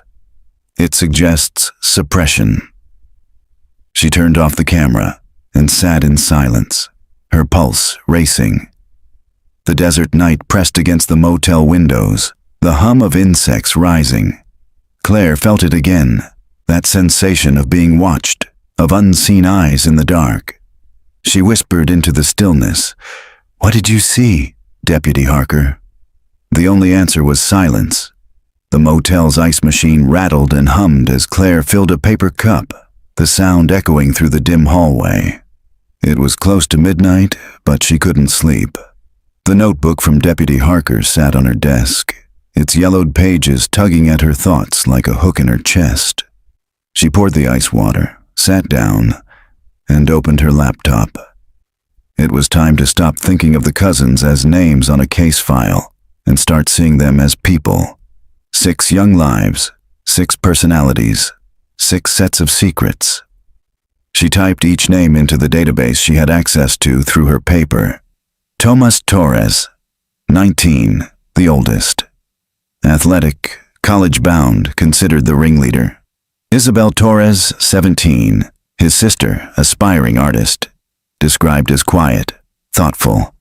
It suggests suppression. She turned off the camera and sat in silence, her pulse racing. The desert night pressed against the motel windows, the hum of insects rising. Claire felt it again, that sensation of being watched, of unseen eyes in the dark. She whispered into the stillness, "What did you see, Deputy Harker?" The only answer was silence. The motel's ice machine rattled and hummed as Claire filled a paper cup, the sound echoing through the dim hallway. It was close to midnight, but she couldn't sleep. The notebook from Deputy Harker sat on her desk, its yellowed pages tugging at her thoughts like a hook in her chest. She poured the ice water, sat down, and opened her laptop. It was time to stop thinking of the cousins as names on a case file and start seeing them as people. 6 young lives, 6 personalities, 6 sets of secrets. She typed each name into the database she had access to through her paper. Tomas Torres, 19, the oldest. Athletic, college-bound, considered the ringleader. Isabel Torres, 17, his sister, aspiring artist, described as quiet, thoughtful.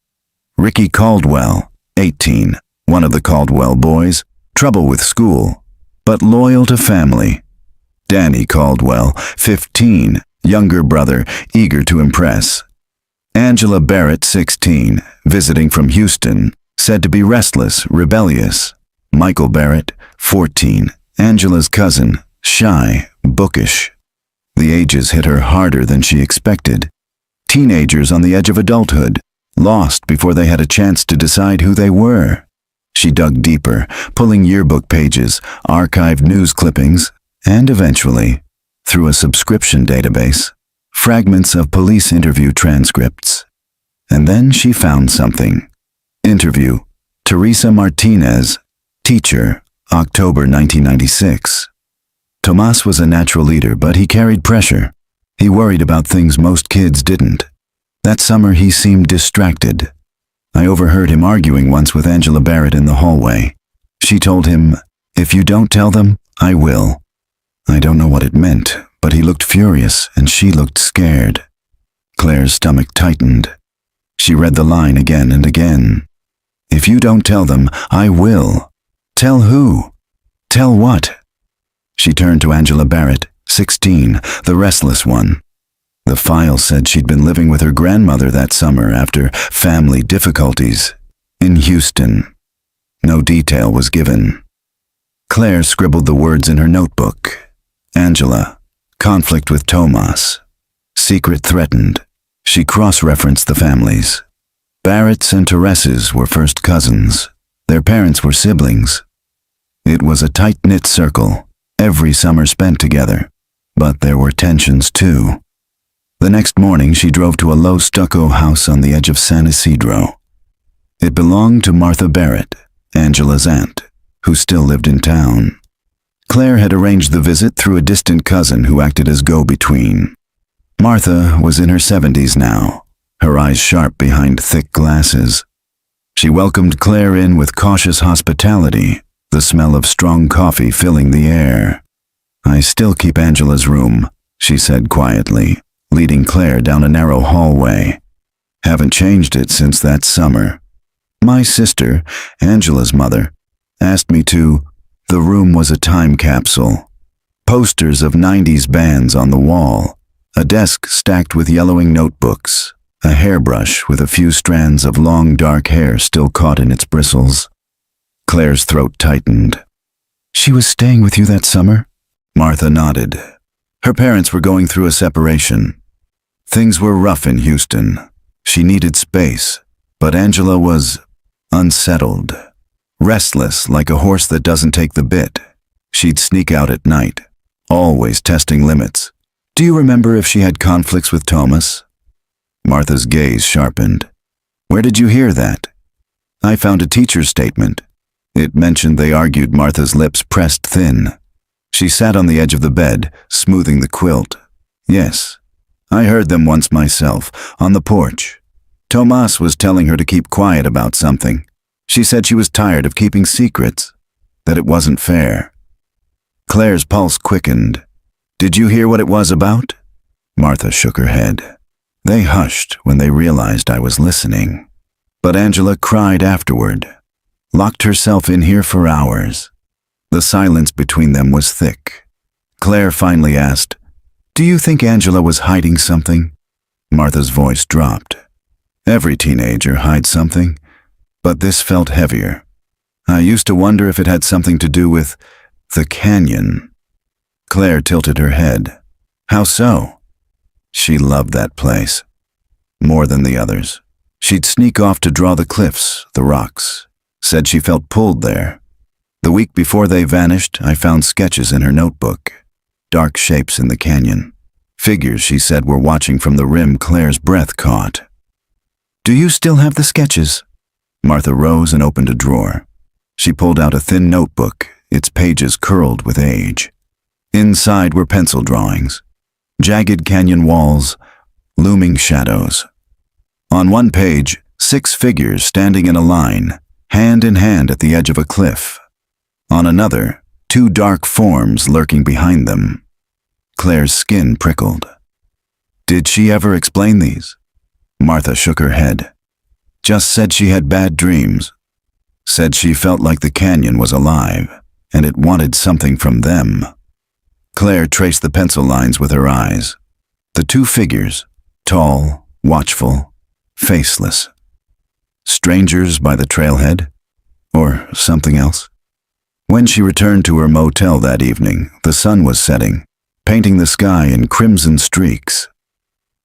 Ricky Caldwell, 18, one of the Caldwell boys, trouble with school, but loyal to family. Danny Caldwell, 15, younger brother, eager to impress. Angela Barrett, 16, visiting from Houston, said to be restless, rebellious. Michael Barrett, 14, Angela's cousin, shy, bookish. The ages hit her harder than she expected. Teenagers on the edge of adulthood, lost before they had a chance to decide who they were. She dug deeper, pulling yearbook pages, archived news clippings, and eventually, through a subscription database, fragments of police interview transcripts. And then she found something. Interview, Teresa Martinez, teacher, October 1996. Tomas was a natural leader, but he carried pressure. He worried about things most kids didn't. That summer he seemed distracted. I overheard him arguing once with Angela Barrett in the hallway. She told him, "If you don't tell them, I will." I don't know what it meant, but he looked furious and she looked scared. Claire's stomach tightened. She read the line again and again. "If you don't tell them, I will." Tell who? Tell what? She turned to Angela Barrett, 16, the restless one. The file said she'd been living with her grandmother that summer after family difficulties in Houston. No detail was given. Claire scribbled the words in her notebook. Angela, conflict with Tomas. Secret threatened. She cross-referenced the families. Barretts and Tereses were first cousins. Their parents were siblings. It was a tight-knit circle, every summer spent together. But there were tensions too. The next morning she drove to a low stucco house on the edge of San Isidro. It belonged to Martha Barrett, Angela's aunt, who still lived in town. Claire had arranged the visit through a distant cousin who acted as go-between. Martha was in her 70s now, her eyes sharp behind thick glasses. She welcomed Claire in with cautious hospitality, the smell of strong coffee filling the air. "I still keep Angela's room," she said quietly, leading Claire down a narrow hallway. "Haven't changed it since that summer. My sister, Angela's mother, asked me to. The room was a time capsule. Posters of 90s bands on the wall, a desk stacked with yellowing notebooks, a hairbrush with a few strands of long dark hair still caught in its bristles." Claire's throat tightened. "She was staying with you that summer?" Martha nodded. Her parents were going through a separation. Things were rough in Houston. She needed space, but Angela was unsettled, restless like a horse that doesn't take the bit. She'd sneak out at night, always testing limits. "Do you remember if she had conflicts with Tomas?" Martha's gaze sharpened. "Where did you hear that?" "I found a teacher's statement. It mentioned they argued." Martha's lips pressed thin. She sat on the edge of the bed, smoothing the quilt. "Yes, I heard them once myself, on the porch. Tomas was telling her to keep quiet about something. She said she was tired of keeping secrets, that it wasn't fair." Claire's pulse quickened. "Did you hear what it was about?" Martha shook her head. They hushed when they realized I was listening. But Angela cried afterward, locked herself in here for hours. The silence between them was thick. Claire finally asked, "Do you think Angela was hiding something?" Martha's voice dropped. "Every teenager hides something, but this felt heavier. I used to wonder if it had something to do with the canyon. Claire tilted her head. How so? She loved that place. More than the others. She'd sneak off to draw the cliffs, the rocks. Said she felt pulled there. The week before they vanished, I found sketches in her notebook. Dark shapes in the canyon. Figures she said were watching from the rim Claire's breath caught. Do you still have the sketches? Martha rose and opened a drawer. She pulled out a thin notebook, its pages curled with age. Inside were pencil drawings. Jagged canyon walls, looming shadows. On one page, 6 figures standing in a line, hand in hand at the edge of a cliff. On another, 2 dark forms lurking behind them. Claire's skin prickled. Did she ever explain these? Martha shook her head. Just said she had bad dreams. Said she felt like the canyon was alive, and it wanted something from them. Claire traced the pencil lines with her eyes. The 2 figures, tall, watchful, faceless. Strangers by the trailhead? Or something else? When she returned to her motel that evening, the sun was setting, painting the sky in crimson streaks.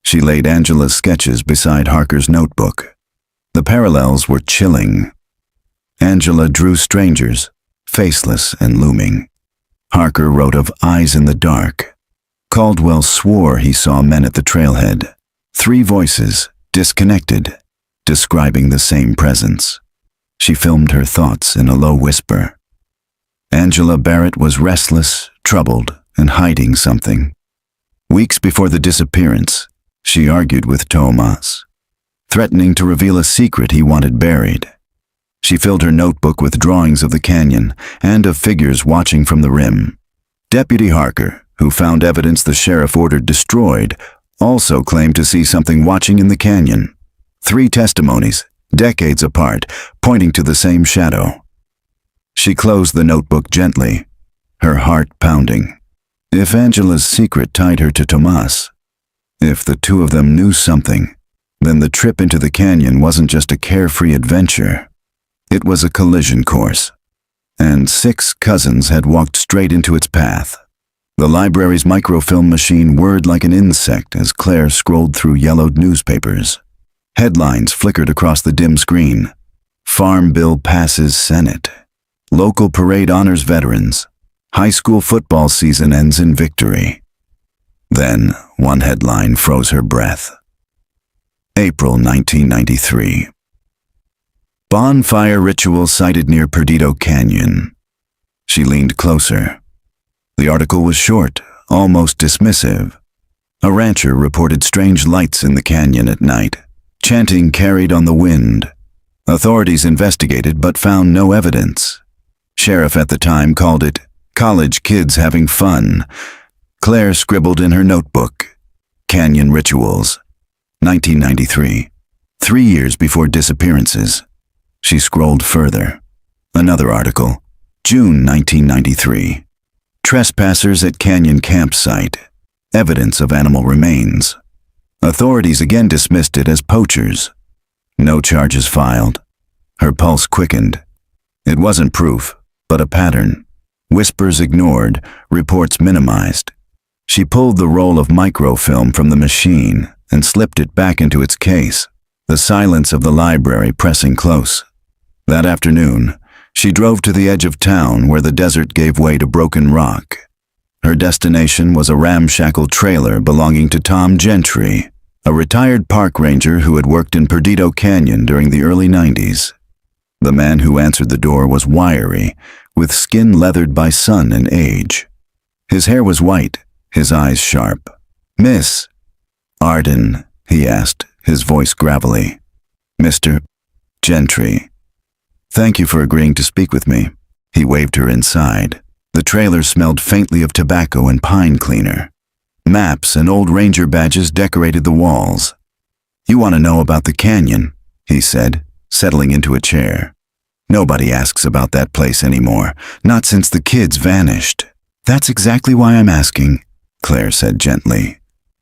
She laid Angela's sketches beside Harker's notebook. The parallels were chilling. Angela drew strangers, faceless and looming. Harker wrote of eyes in the dark. Caldwell swore he saw men at the trailhead. 3 voices, disconnected, describing the same presence. She filmed her thoughts in a low whisper. Angela Barrett was restless, troubled, and hiding something. Weeks before the disappearance, she argued with Tomas, threatening to reveal a secret he wanted buried. She filled her notebook with drawings of the canyon and of figures watching from the rim. Deputy Harker, who found evidence the sheriff ordered destroyed, also claimed to see something watching in the canyon. 3 testimonies, decades apart, pointing to the same shadow. She closed the notebook gently, her heart pounding. If Angela's secret tied her to Tomas, if the 2 of them knew something, then the trip into the canyon wasn't just a carefree adventure. It was a collision course, and 6 cousins had walked straight into its path. The library's microfilm machine whirred like an insect as Claire scrolled through yellowed newspapers. Headlines flickered across the dim screen. Farm bill passes Senate. Local parade honors veterans. High school football season ends in victory. Then, one headline froze her breath. April 1993. Bonfire ritual sighted near Perdido Canyon. She leaned closer. The article was short, almost dismissive. A rancher reported strange lights in the canyon at night. Chanting carried on the wind. Authorities investigated but found no evidence. Sheriff at the time called it college kids having fun. Claire scribbled in her notebook, Canyon Rituals, 1993, 3 years before disappearances. She scrolled further. Another article, June 1993. Trespassers at Canyon Campsite. Evidence of animal remains. Authorities again dismissed it as poachers. No charges filed. Her pulse quickened. It wasn't proof, but a pattern. Whispers ignored, reports minimized. She pulled the roll of microfilm from the machine and slipped it back into its case, the silence of the library pressing close. That afternoon, she drove to the edge of town where the desert gave way to broken rock. Her destination was a ramshackle trailer belonging to Tom Gentry, a retired park ranger who had worked in Perdido Canyon during the early 90s. The man who answered the door was wiry, with skin leathered by sun and age. His hair was white, his eyes sharp. "Miss Arden," he asked, his voice gravelly. "Mr. Gentry. Thank you for agreeing to speak with me." He waved her inside. The trailer smelled faintly of tobacco and pine cleaner. Maps and old ranger badges decorated the walls. "You want to know about the canyon," he said, settling into a chair. "Nobody asks about that place anymore, not since the kids vanished." "That's exactly why I'm asking," Claire said gently.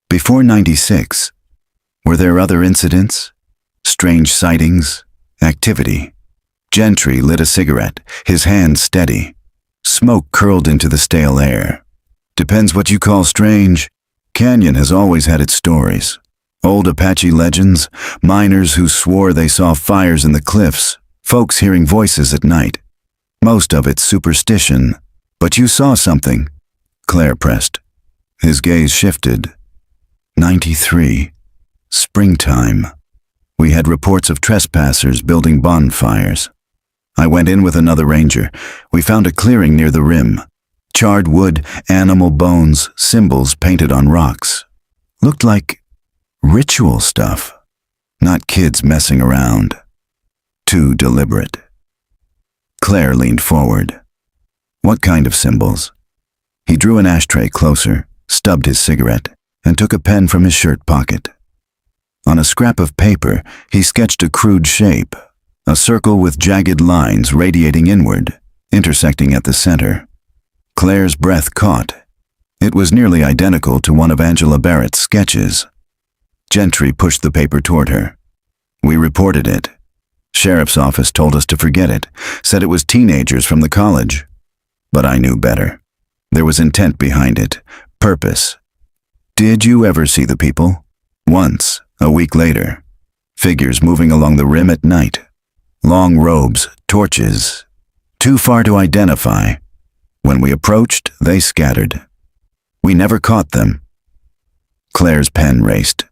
"Before 96, were there other incidents? Strange sightings? Activity?" Gentry lit a cigarette, his hand steady. Smoke curled into the stale air. Depends what you call strange. Canyon has always had its stories. Old Apache legends, miners who swore they saw fires in the cliffs, folks hearing voices at night. Most of it's superstition. But you saw something. Claire pressed. His gaze shifted. 93. Springtime. We had reports of trespassers building bonfires. I went in with another ranger. We found a clearing near the rim. Charred wood, animal bones, symbols painted on rocks. Looked like ritual stuff. Not kids messing around. Too deliberate. Claire leaned forward. What kind of symbols? He drew an ashtray closer, stubbed his cigarette, and took a pen from his shirt pocket. On a scrap of paper, he sketched a crude shape, a circle with jagged lines radiating inward, intersecting at the center. Claire's breath caught. It was nearly identical to one of Angela Barrett's sketches. Gentry pushed the paper toward her. We reported it. Sheriff's office told us to forget it, said it was teenagers from the college. But I knew better. There was intent behind it, purpose. Did you ever see the people? Once, a week later. Figures moving along the rim at night. Long robes, torches. Too far to identify. When we approached, they scattered. We never caught them. Claire's pen raced.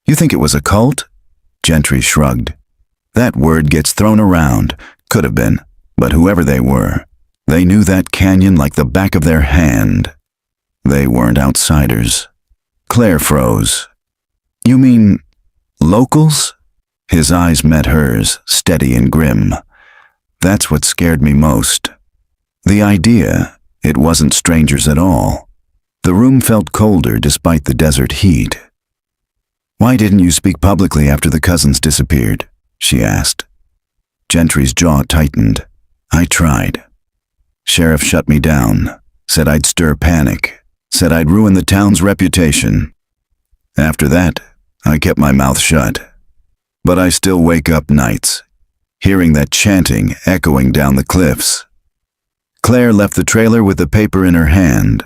You think it was a cult? Gentry shrugged. That word gets thrown around. Could have been, but whoever they were, they knew that canyon like the back of their hand. They weren't outsiders. Claire froze. You mean locals? His eyes met hers, steady and grim. That's what scared me most. The idea, it wasn't strangers at all. The room felt colder despite the desert heat. Why didn't you speak publicly after the cousins disappeared? She asked. Gentry's jaw tightened. I tried. Sheriff shut me down, said I'd stir panic, said I'd ruin the town's reputation. After that, I kept my mouth shut. But I still wake up nights, hearing that chanting echoing down the cliffs. Claire left the trailer with the paper in her hand,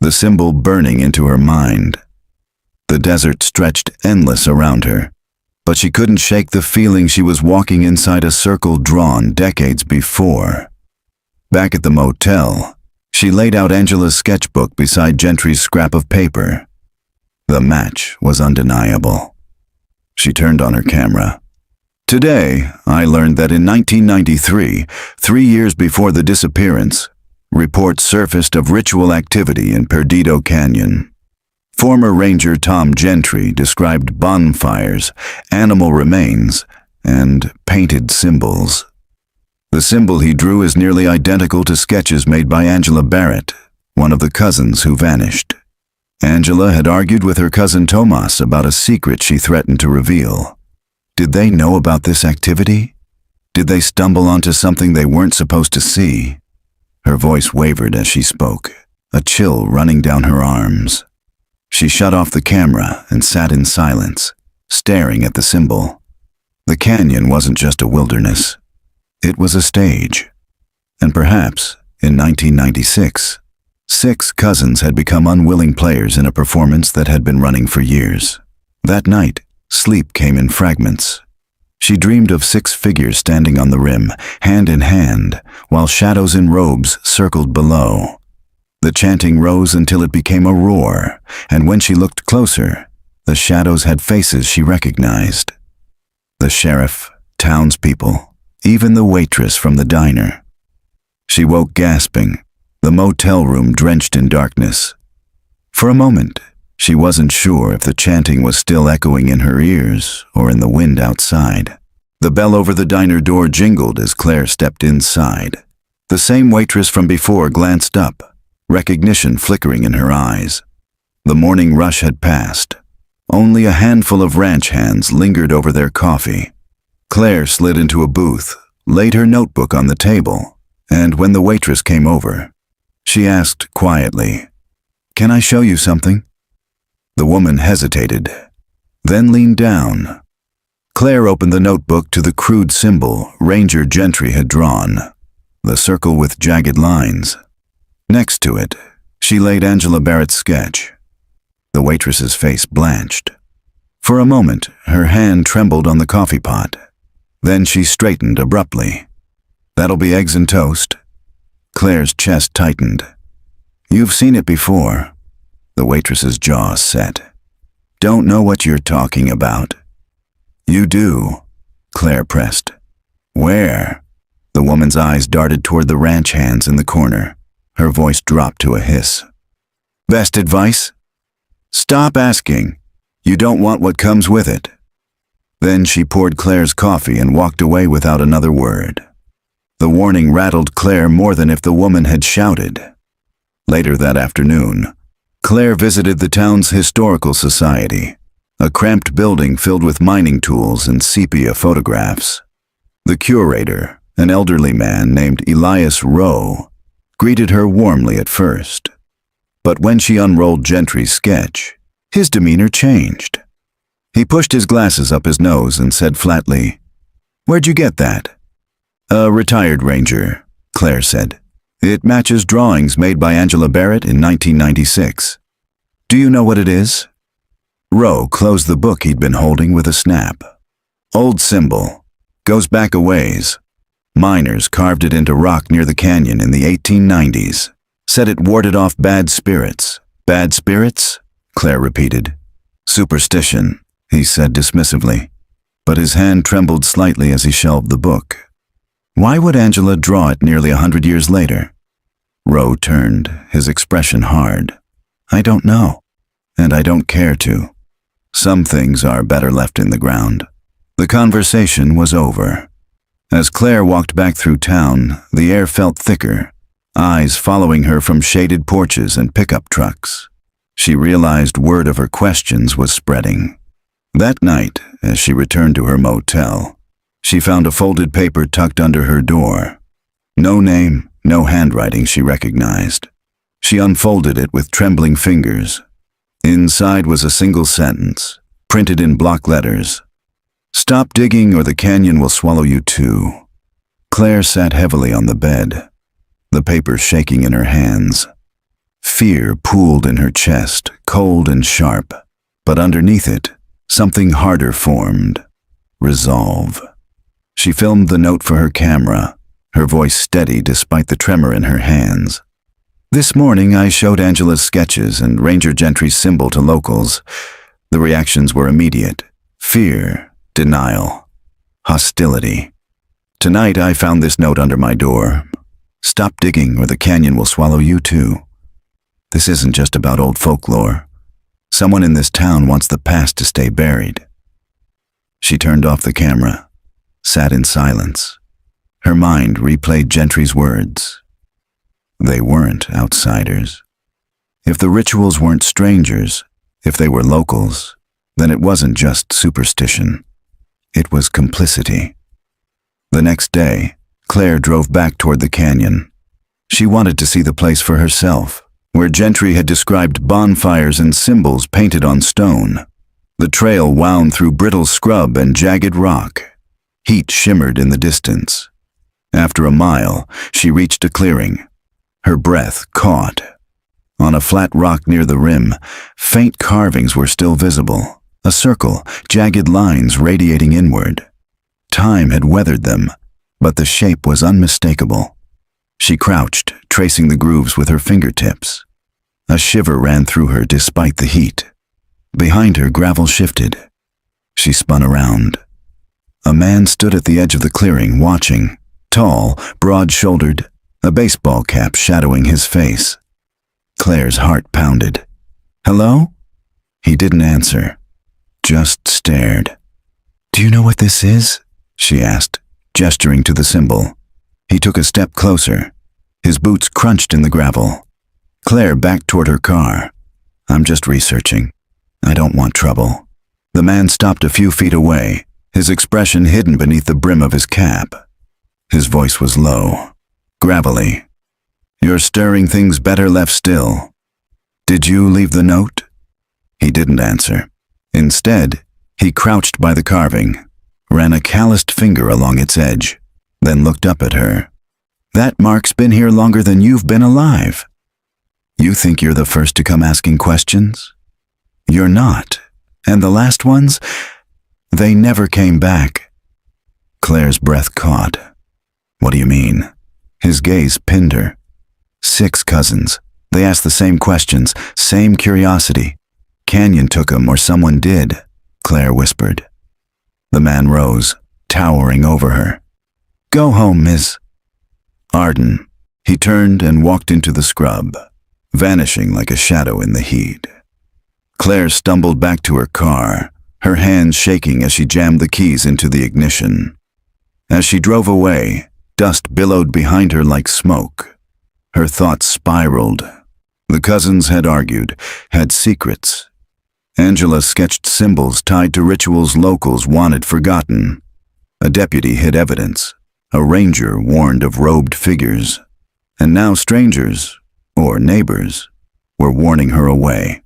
the symbol burning into her mind. The desert stretched endless around her, but she couldn't shake the feeling she was walking inside a circle drawn decades before. Back at the motel, she laid out Angela's sketchbook beside Gentry's scrap of paper. The match was undeniable. She turned on her camera. Today, I learned that in 1993, 3 years before the disappearance, reports surfaced of ritual activity in Perdido Canyon. Former Ranger Tom Gentry described bonfires, animal remains, and painted symbols. The symbol he drew is nearly identical to sketches made by Angela Barrett, one of the cousins who vanished. Angela had argued with her cousin Tomas about a secret she threatened to reveal. Did they know about this activity? Did they stumble onto something they weren't supposed to see? Her voice wavered as she spoke, a chill running down her arms. She shut off the camera and sat in silence, staring at the symbol. The canyon wasn't just a wilderness. It was a stage. And perhaps, in 1996, 6 cousins had become unwilling players in a performance that had been running for years. That night, sleep came in fragments. She dreamed of 6 figures standing on the rim, hand in hand, while shadows in robes circled below. The chanting rose until it became a roar, and when she looked closer, the shadows had faces she recognized. The sheriff, townspeople, even the waitress from the diner. She woke gasping, the motel room drenched in darkness. For a moment, she wasn't sure if the chanting was still echoing in her ears or in the wind outside. The bell over the diner door jingled as Claire stepped inside. The same waitress from before glanced up, recognition flickering in her eyes. The morning rush had passed. Only a handful of ranch hands lingered over their coffee. Claire slid into a booth, laid her notebook on the table, and when the waitress came over, she asked quietly, "Can I show you something?" The woman hesitated, then leaned down. Claire opened the notebook to the crude symbol Ranger Gentry had drawn, the circle with jagged lines. Next to it, she laid Angela Barrett's sketch. The waitress's face blanched. For a moment, her hand trembled on the coffee pot. Then she straightened abruptly. "That'll be eggs and toast." Claire's chest tightened. "You've seen it before." The waitress's jaw set. "Don't know what you're talking about." "You do," Claire pressed. "Where?" The woman's eyes darted toward the ranch hands in the corner. Her voice dropped to a hiss. "Best advice? Stop asking. You don't want what comes with it." Then she poured Claire's coffee and walked away without another word. The warning rattled Claire more than if the woman had shouted. Later that afternoon, Claire visited the town's historical society, a cramped building filled with mining tools and sepia photographs. The curator, an elderly man named Elias Rowe, greeted her warmly at first. But when she unrolled Gentry's sketch, his demeanor changed. He pushed his glasses up his nose and said flatly, "Where'd you get that?" "A retired ranger," Claire said. "It matches drawings made by Angela Barrett in 1996. Do you know what it is?" Rowe closed the book he'd been holding with a snap. "Old symbol. Goes back a ways. Miners carved it into rock near the canyon in the 1890s. Said it warded off bad spirits." "Bad spirits?" Claire repeated. "Superstition," he said dismissively, but his hand trembled slightly as he shelved the book. Why would Angela draw it nearly 100 years later? Rowe turned, his expression hard. "I don't know, and I don't care to. Some things are better left in the ground." The conversation was over. As Claire walked back through town, the air felt thicker, eyes following her from shaded porches and pickup trucks. She realized word of her questions was spreading. That night, as she returned to her motel, she found a folded paper tucked under her door. No name, no handwriting she recognized. She unfolded it with trembling fingers. Inside was a single sentence, printed in block letters. "Stop digging or the canyon will swallow you too." Claire sat heavily on the bed, the paper shaking in her hands. Fear pooled in her chest, cold and sharp, but underneath it, something harder formed. Resolve. She filmed the note for her camera, her voice steady despite the tremor in her hands. "This morning I showed Angela's sketches and Ranger Gentry's symbol to locals. The reactions were immediate. Fear, denial, hostility. Tonight I found this note under my door. Stop digging or the canyon will swallow you too. This isn't just about old folklore. Someone in this town wants the past to stay buried." She turned off the camera, sat in silence. Her mind replayed Gentry's words. They weren't outsiders. If the rituals weren't strangers, if they were locals, then it wasn't just superstition. It was complicity. The next day, Claire drove back toward the canyon. She wanted to see the place for herself, where Gentry had described bonfires and symbols painted on stone. The trail wound through brittle scrub and jagged rock. Heat shimmered in the distance. After a mile, she reached a clearing. Her breath caught. On a flat rock near the rim, faint carvings were still visible. A circle, jagged lines radiating inward. Time had weathered them, but the shape was unmistakable. She crouched, tracing the grooves with her fingertips. A shiver ran through her despite the heat. Behind her, gravel shifted. She spun around. A man stood at the edge of the clearing, watching. Tall, broad-shouldered, a baseball cap shadowing his face. Claire's heart pounded. "Hello?" He didn't answer, just stared. "Do you know what this is?" she asked, gesturing to the symbol. He took a step closer. His boots crunched in the gravel. Claire backed toward her car. "I'm just researching. I don't want trouble." The man stopped a few feet away, his expression hidden beneath the brim of his cap. His voice was low, gravelly. "You're stirring things better left still. Did you leave the note?" He didn't answer. Instead, he crouched by the carving, ran a calloused finger along its edge, then looked up at her. "That mark's been here longer than you've been alive. You think you're the first to come asking questions? You're not. And the last ones? They never came back." Claire's breath caught. "What do you mean?" His gaze pinned her. 6 cousins. They asked the same questions, same curiosity. "Canyon took 'em, or someone did," Claire whispered. The man rose, towering over her. "Go home, Miss." Arden. He turned and walked into the scrub, vanishing like a shadow in the heat. Claire stumbled back to her car, her hands shaking as she jammed the keys into the ignition. As she drove away, dust billowed behind her like smoke. Her thoughts spiraled. The cousins had argued, had secrets. Angela sketched symbols tied to rituals locals wanted forgotten. A deputy hid evidence. A ranger warned of robed figures. And now strangers, or neighbors, were warning her away.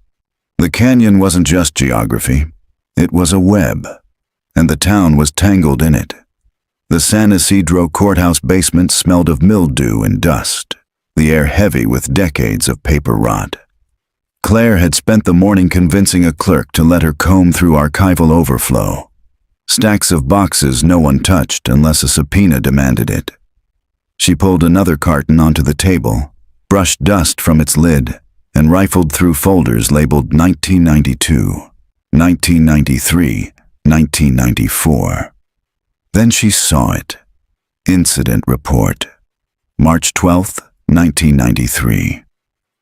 The canyon wasn't just geography. It was a web, and the town was tangled in it. The San Isidro courthouse basement smelled of mildew and dust, the air heavy with decades of paper rot. Claire had spent the morning convincing a clerk to let her comb through archival overflow. Stacks of boxes no one touched unless a subpoena demanded it. She pulled another carton onto the table, brushed dust from its lid, and rifled through folders labeled 1992, 1993, 1994. Then she saw it. Incident report. March 12th, 1993.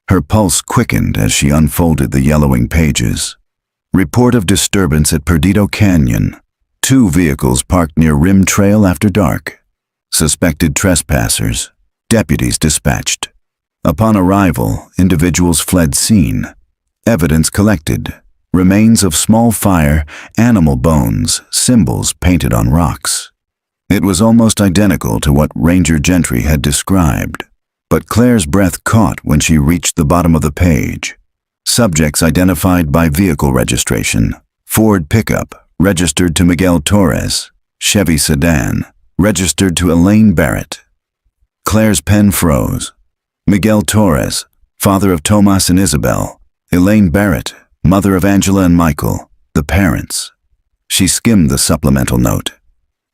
Her pulse quickened as she unfolded the yellowing pages. Report of disturbance at Perdido Canyon. 2 vehicles parked near Rim Trail after dark. Suspected trespassers. Deputies dispatched. Upon arrival, individuals fled scene. Evidence collected. Remains of small fire, animal bones, symbols painted on rocks. It was almost identical to what Ranger Gentry had described. But Claire's breath caught when she reached the bottom of the page. Subjects identified by vehicle registration. Ford pickup, registered to Miguel Torres. Chevy sedan, registered to Elaine Barrett. Claire's pen froze. Miguel Torres, father of Tomas and Isabel. Elaine Barrett, mother of Angela and Michael, the parents. She skimmed the supplemental note.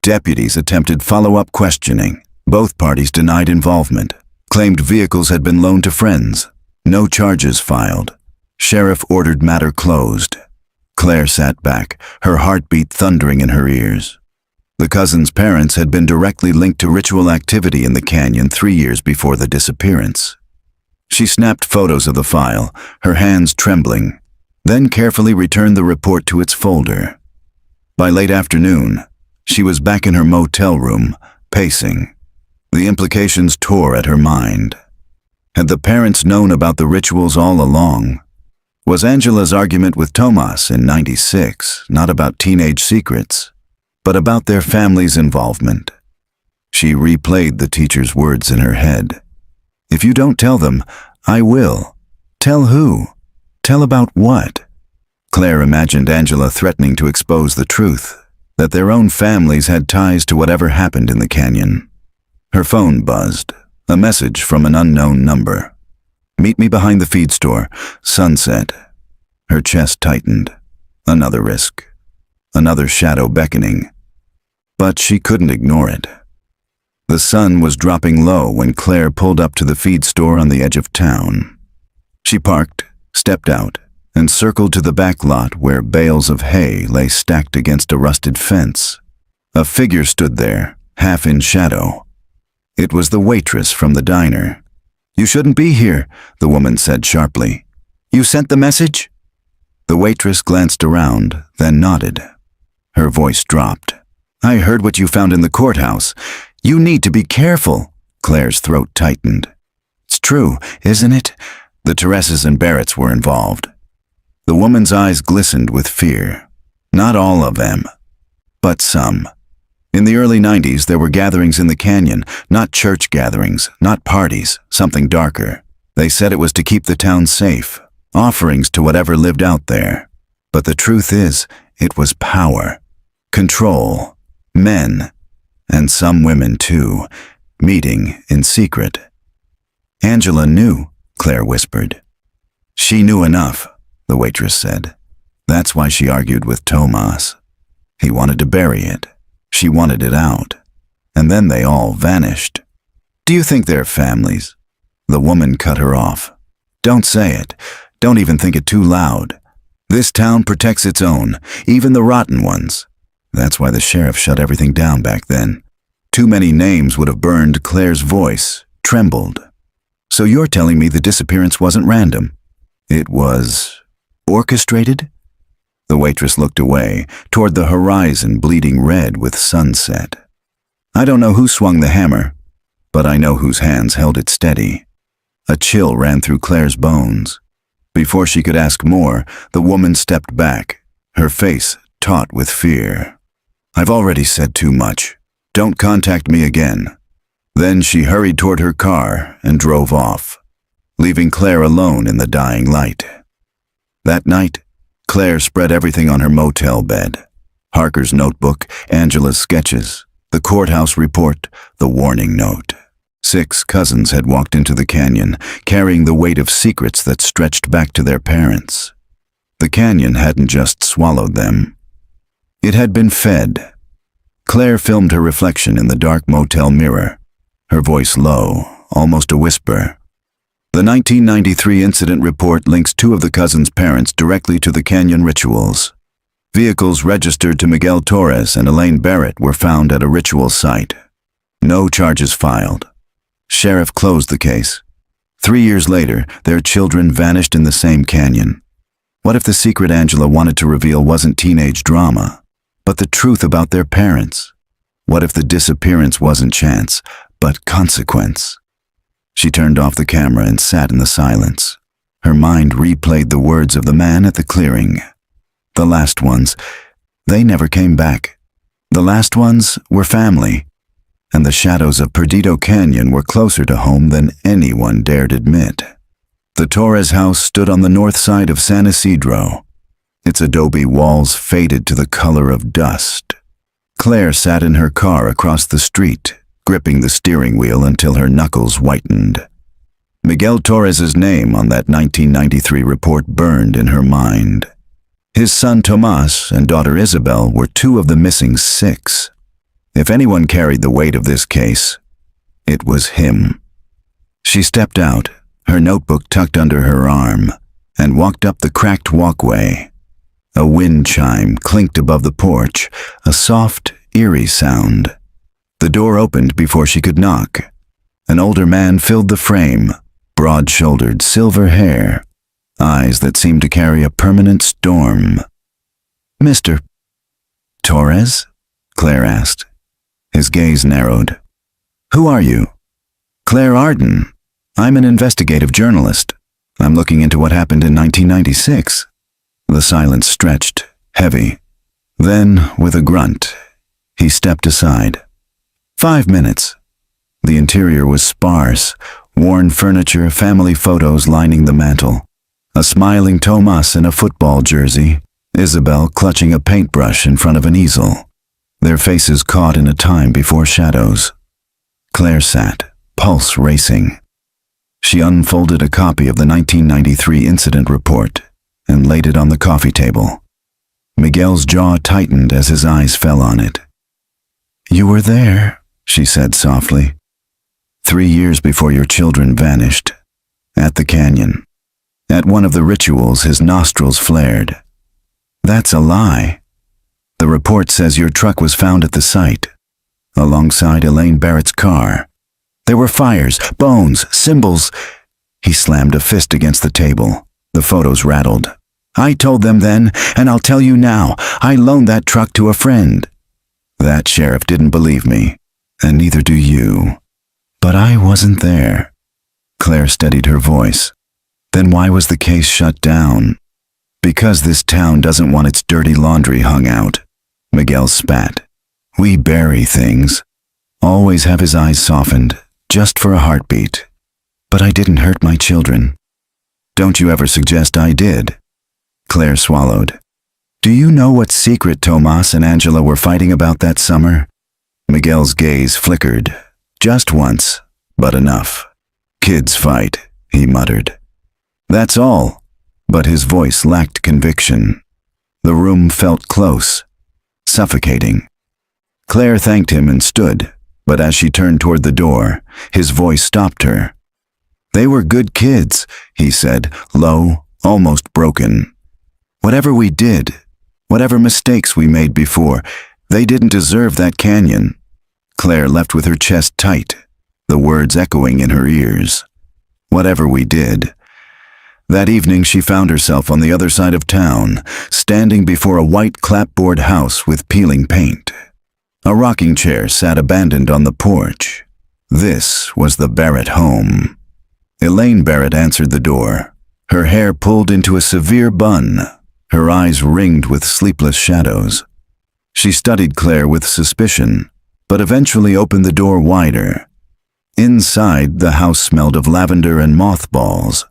Deputies attempted follow-up questioning. Both parties denied involvement. Claimed vehicles had been loaned to friends. No charges filed. Sheriff ordered matter closed. Claire sat back, her heartbeat thundering in her ears. The cousins' parents had been directly linked to ritual activity in the canyon 3 years before the disappearance. She snapped photos of the file, her hands trembling, then carefully returned the report to its folder. By late afternoon, she was back in her motel room, pacing. The implications tore at her mind. Had the parents known about the rituals all along? Was Angela's argument with Tomas in '96 not about teenage secrets, but about their family's involvement? She replayed the teacher's words in her head. "If you don't tell them, I will." Tell who? Tell about what? Claire imagined Angela threatening to expose the truth, that their own families had ties to whatever happened in the canyon. Her phone buzzed, a message from an unknown number. "Meet me behind the feed store, Sunset." Her chest tightened. Another risk. Another shadow beckoning. But she couldn't ignore it. The sun was dropping low when Claire pulled up to the feed store on the edge of town. She parked, stepped out, and circled to the back lot where bales of hay lay stacked against a rusted fence. A figure stood there, half in shadow. It was the waitress from the diner. "You shouldn't be here," the woman said sharply. "You sent the message?" The waitress glanced around, then nodded. Her voice dropped. "I heard what you found in the courthouse. You need to be careful." Claire's throat tightened. "It's true, isn't it?" The Tereses and Barretts were involved. The woman's eyes glistened with fear. Not all of them, but some. In the early '90s, there were gatherings in the canyon, not church gatherings, not parties, something darker. They said it was to keep the town safe, offerings to whatever lived out there. But the truth is, it was power, control. Men, and some women too, meeting in secret. Angela knew, Claire whispered. She knew enough, the waitress said. That's why she argued with Tomas. He wanted to bury it. She wanted it out. And then they all vanished. Do you think they're families? The woman cut her off. Don't say it. Don't even think it too loud. This town protects its own, even the rotten ones. That's why the sheriff shut everything down back then. Too many names would have burned. Claire's voice trembled. So you're telling me the disappearance wasn't random? It was orchestrated? The waitress looked away, toward the horizon bleeding red with sunset. I don't know who swung the hammer, but I know whose hands held it steady. A chill ran through Claire's bones. Before she could ask more, the woman stepped back, her face taut with fear. I've already said too much. Don't contact me again. Then she hurried toward her car and drove off, leaving Claire alone in the dying light. That night, Claire spread everything on her motel bed. Harker's notebook, Angela's sketches, the courthouse report, the warning note. 6 cousins had walked into the canyon, carrying the weight of secrets that stretched back to their parents. The canyon hadn't just swallowed them. It had been fed. Claire filmed her reflection in the dark motel mirror, her voice low, almost a whisper. The 1993 incident report links 2 of the cousins' parents directly to the canyon rituals. Vehicles registered to Miguel Torres and Elaine Barrett were found at a ritual site. No charges filed. Sheriff closed the case. 3 years later, their children vanished in the same canyon. What if the secret Angela wanted to reveal wasn't teenage drama, but the truth about their parents? What if the disappearance wasn't chance, but consequence? She turned off the camera and sat in the silence. Her mind replayed the words of the man at the clearing. The last ones, they never came back. The last ones were family, and the shadows of Perdido Canyon were closer to home than anyone dared admit. The Torres house stood on the north side of San Isidro. Its adobe walls faded to the color of dust. Claire sat in her car across the street, gripping the steering wheel until her knuckles whitened. Miguel Torres's name on that 1993 report burned in her mind. His son Tomas and daughter Isabel were 2 of the missing 6. If anyone carried the weight of this case, it was him. She stepped out, her notebook tucked under her arm, and walked up the cracked walkway. A wind chime clinked above the porch, a soft, eerie sound. The door opened before she could knock. An older man filled the frame, broad-shouldered, silver hair, eyes that seemed to carry a permanent storm. Mr. Torres? Claire asked. His gaze narrowed. Who are you? Claire Arden. I'm an investigative journalist. I'm looking into what happened in 1996. The silence stretched, heavy. Then, with a grunt, he stepped aside. 5 minutes. The interior was sparse, worn furniture, family photos lining the mantel. A smiling Tomas in a football jersey, Isabel clutching a paintbrush in front of an easel, their faces caught in a time before shadows. Claire sat, pulse racing. She unfolded a copy of the 1993 incident report and laid it on the coffee table. Miguel's jaw tightened as his eyes fell on it. You were there, she said softly. 3 years before your children vanished. At the canyon. At one of the rituals, his nostrils flared. That's a lie. The report says your truck was found at the site, alongside Elaine Barrett's car. There were fires, bones, symbols. He slammed a fist against the table. The photos rattled. I told them then, and I'll tell you now, I loaned that truck to a friend. That sheriff didn't believe me, and neither do you. But I wasn't there. Claire steadied her voice. Then why was the case shut down? Because this town doesn't want its dirty laundry hung out. Miguel spat. We bury things. Always have his eyes softened, just for a heartbeat. But I didn't hurt my children. Don't you ever suggest I did. Claire swallowed. "Do you know what secret Tomas and Angela were fighting about that summer?" Miguel's gaze flickered. "Just once, but enough. Kids fight," he muttered. "That's all," but his voice lacked conviction. The room felt close, suffocating. Claire thanked him and stood, but as she turned toward the door, his voice stopped her. "They were good kids," he said, low, almost broken. "Whatever we did, whatever mistakes we made before, they didn't deserve that canyon." Claire left with her chest tight, the words echoing in her ears. "Whatever we did." That evening she found herself on the other side of town, standing before a white clapboard house with peeling paint. A rocking chair sat abandoned on the porch. This was the Barrett home. Elaine Barrett answered the door, her hair pulled into a severe bun, her eyes ringed with sleepless shadows. She studied Claire with suspicion, but eventually opened the door wider. Inside, the house smelled of lavender and mothballs.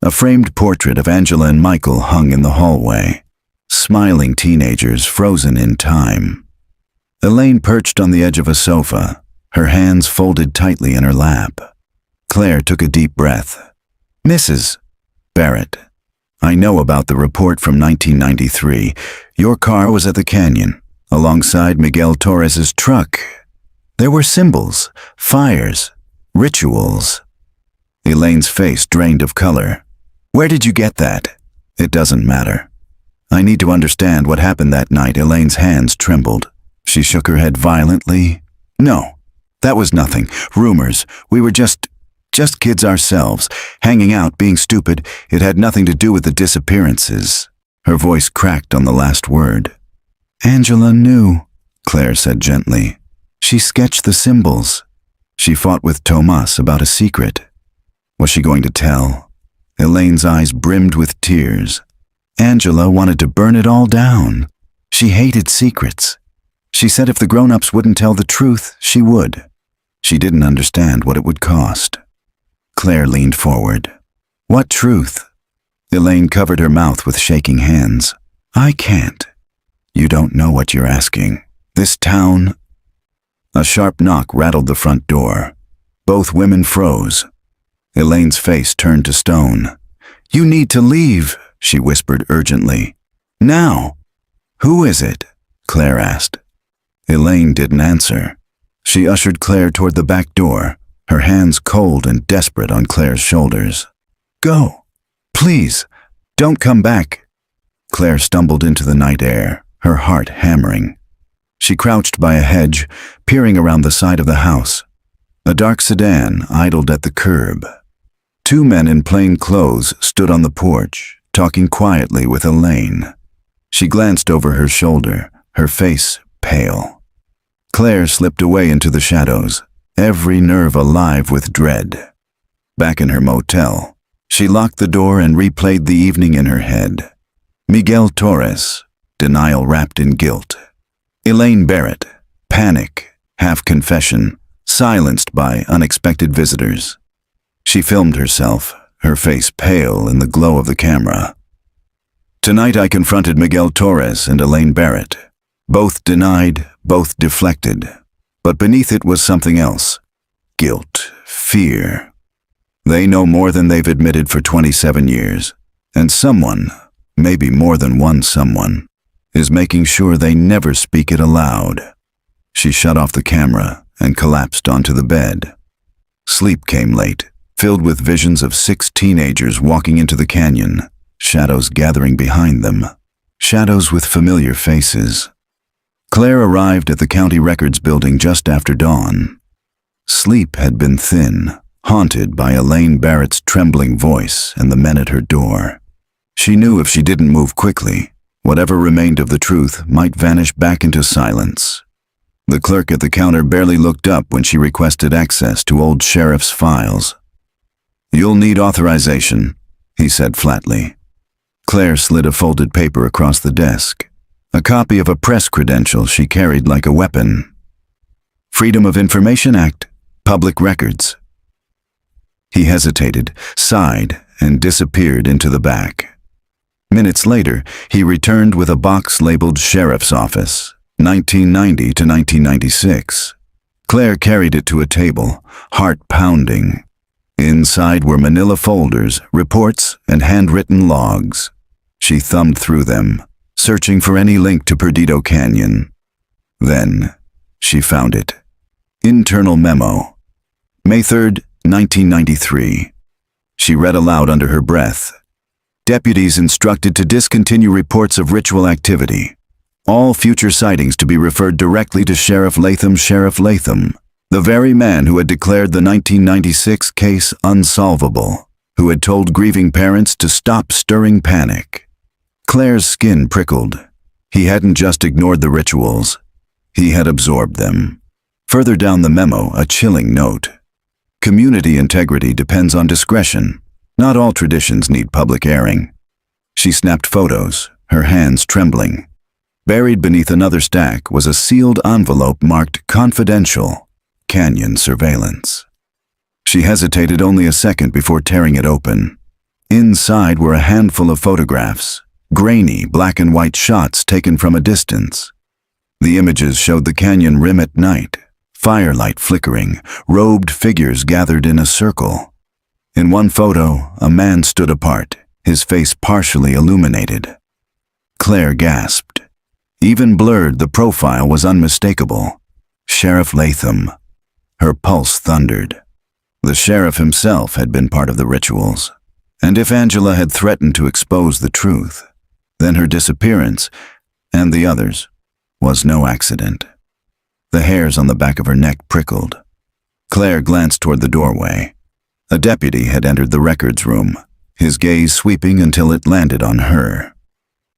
A framed portrait of Angela and Michael hung in the hallway, smiling teenagers frozen in time. Elaine perched on the edge of a sofa, her hands folded tightly in her lap. Claire took a deep breath. "Mrs. Barrett, I know about the report from 1993. Your car was at the canyon, alongside Miguel Torres's truck. There were symbols, fires, rituals." Elaine's face drained of color. "Where did you get that?" "It doesn't matter. I need to understand what happened that night." Elaine's hands trembled. She shook her head violently. "No, that was nothing. Rumors. We were just kids ourselves, hanging out, being stupid. It had nothing to do with the disappearances." Her voice cracked on the last word. "Angela knew," Claire said gently. "She sketched the symbols. She fought with Tomas about a secret. Was she going to tell?" Elaine's eyes brimmed with tears. "Angela wanted to burn it all down. She hated secrets. She said if the grown-ups wouldn't tell the truth, she would. She didn't understand what it would cost." Claire leaned forward. "What truth?" Elaine covered her mouth with shaking hands. "I can't. You don't know what you're asking. This town—" A sharp knock rattled the front door. Both women froze. Elaine's face turned to stone. "You need to leave," she whispered urgently. "Now." "Who is it?" Claire asked. Elaine didn't answer. She ushered Claire toward the back door, her hands cold and desperate on Claire's shoulders. "Go. Please, don't come back." Claire stumbled into the night air, her heart hammering. She crouched by a hedge, peering around the side of the house. A dark sedan idled at the curb. Two men in plain clothes stood on the porch, talking quietly with Elaine. She glanced over her shoulder, her face pale. Claire slipped away into the shadows, every nerve alive with dread. Back in her motel, she locked the door and replayed the evening in her head. Miguel Torres, denial wrapped in guilt. Elaine Barrett, panic, half confession, silenced by unexpected visitors. She filmed herself, her face pale in the glow of the camera. Tonight I confronted Miguel Torres and Elaine Barrett. Both denied, both deflected. But beneath it was something else. Guilt, fear. They know more than they've admitted for 27 years. And someone, maybe more than one someone, is making sure they never speak it aloud. She shut off the camera and collapsed onto the bed. Sleep came late, filled with visions of 6 teenagers walking into the canyon, shadows gathering behind them, shadows with familiar faces. Claire arrived at the county records building just after dawn. Sleep had been thin, haunted by Elaine Barrett's trembling voice and the men at her door. She knew if she didn't move quickly, whatever remained of the truth might vanish back into silence. The clerk at the counter barely looked up when she requested access to old sheriff's files. "You'll need authorization," he said flatly. Claire slid a folded paper across the desk, a copy of a press credential she carried like a weapon. "Freedom of Information Act, Public Records." He hesitated, sighed, and disappeared into the back. Minutes later, he returned with a box labeled Sheriff's Office, 1990 to 1996. Claire carried it to a table, heart pounding. Inside were manila folders, reports, and handwritten logs. She thumbed through them, searching for any link to Perdido Canyon. Then, she found it. Internal memo. May 3rd, 1993. She read aloud under her breath. Deputies instructed to discontinue reports of ritual activity. All future sightings to be referred directly to Sheriff Latham, the very man who had declared the 1996 case unsolvable, who had told grieving parents to stop stirring panic. Claire's skin prickled. He hadn't just ignored the rituals. He had absorbed them. Further down the memo, a chilling note. Community integrity depends on discretion. Not all traditions need public airing. She snapped photos, her hands trembling. Buried beneath another stack was a sealed envelope marked Confidential, Canyon Surveillance. She hesitated only a second before tearing it open. Inside were a handful of photographs, grainy black and white shots taken from a distance. The images showed the canyon rim at night, firelight flickering, robed figures gathered in a circle. In one photo, a man stood apart, his face partially illuminated. Claire gasped. Even blurred, the profile was unmistakable. Sheriff Latham. Her pulse thundered. The sheriff himself had been part of the rituals. And if Angela had threatened to expose the truth, then her disappearance, and the others, was no accident. The hairs on the back of her neck prickled. Claire glanced toward the doorway. A deputy had entered the records room, his gaze sweeping until it landed on her.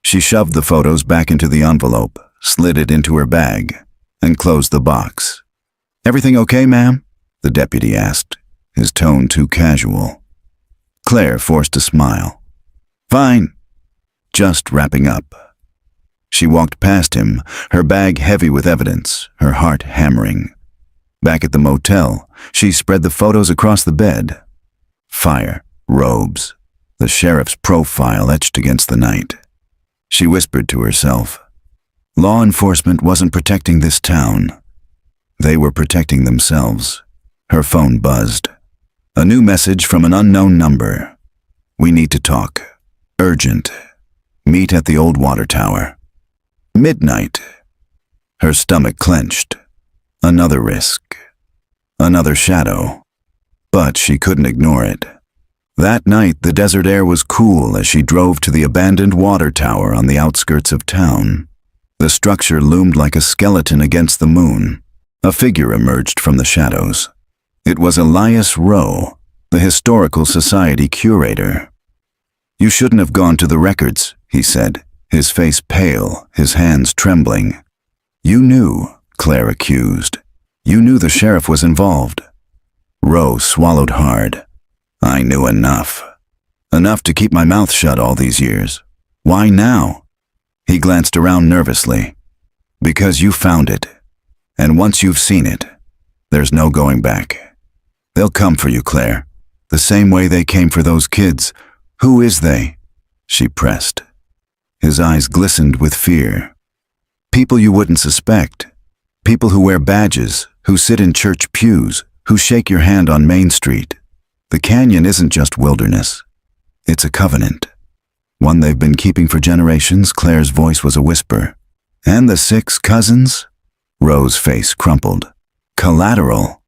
She shoved the photos back into the envelope, slid it into her bag, and closed the box. "Everything okay, ma'am?" the deputy asked, his tone too casual. Claire forced a smile. "Fine. Just wrapping up." She walked past him, her bag heavy with evidence, her heart hammering. Back at the motel, she spread the photos across the bed. Fire, robes, the sheriff's profile etched against the night. She whispered to herself. Law enforcement wasn't protecting this town. They were protecting themselves. Her phone buzzed. A new message from an unknown number. "We need to talk. Urgent. Meet at the old water tower." Midnight. Her stomach clenched. Another risk. Another shadow. But she couldn't ignore it. That night, the desert air was cool as she drove to the abandoned water tower on the outskirts of town. The structure loomed like a skeleton against the moon. A figure emerged from the shadows. It was Elias Rowe, the Historical Society curator. "You shouldn't have gone to the records," he said, his face pale, his hands trembling. "You knew," Claire accused. "You knew the sheriff was involved." Rowe swallowed hard. "I knew enough. Enough to keep my mouth shut all these years. Why now?" He glanced around nervously. "Because you found it. And once you've seen it, there's no going back. They'll come for you, Claire. The same way they came for those kids. Who is they?" She pressed. His eyes glistened with fear. "People you wouldn't suspect. People who wear badges, who sit in church pews, who shake your hand on Main Street. The canyon isn't just wilderness. It's a covenant. One they've been keeping for generations." Claire's voice was a whisper. "And the 6 cousins?" Rowe's face crumpled. "Collateral.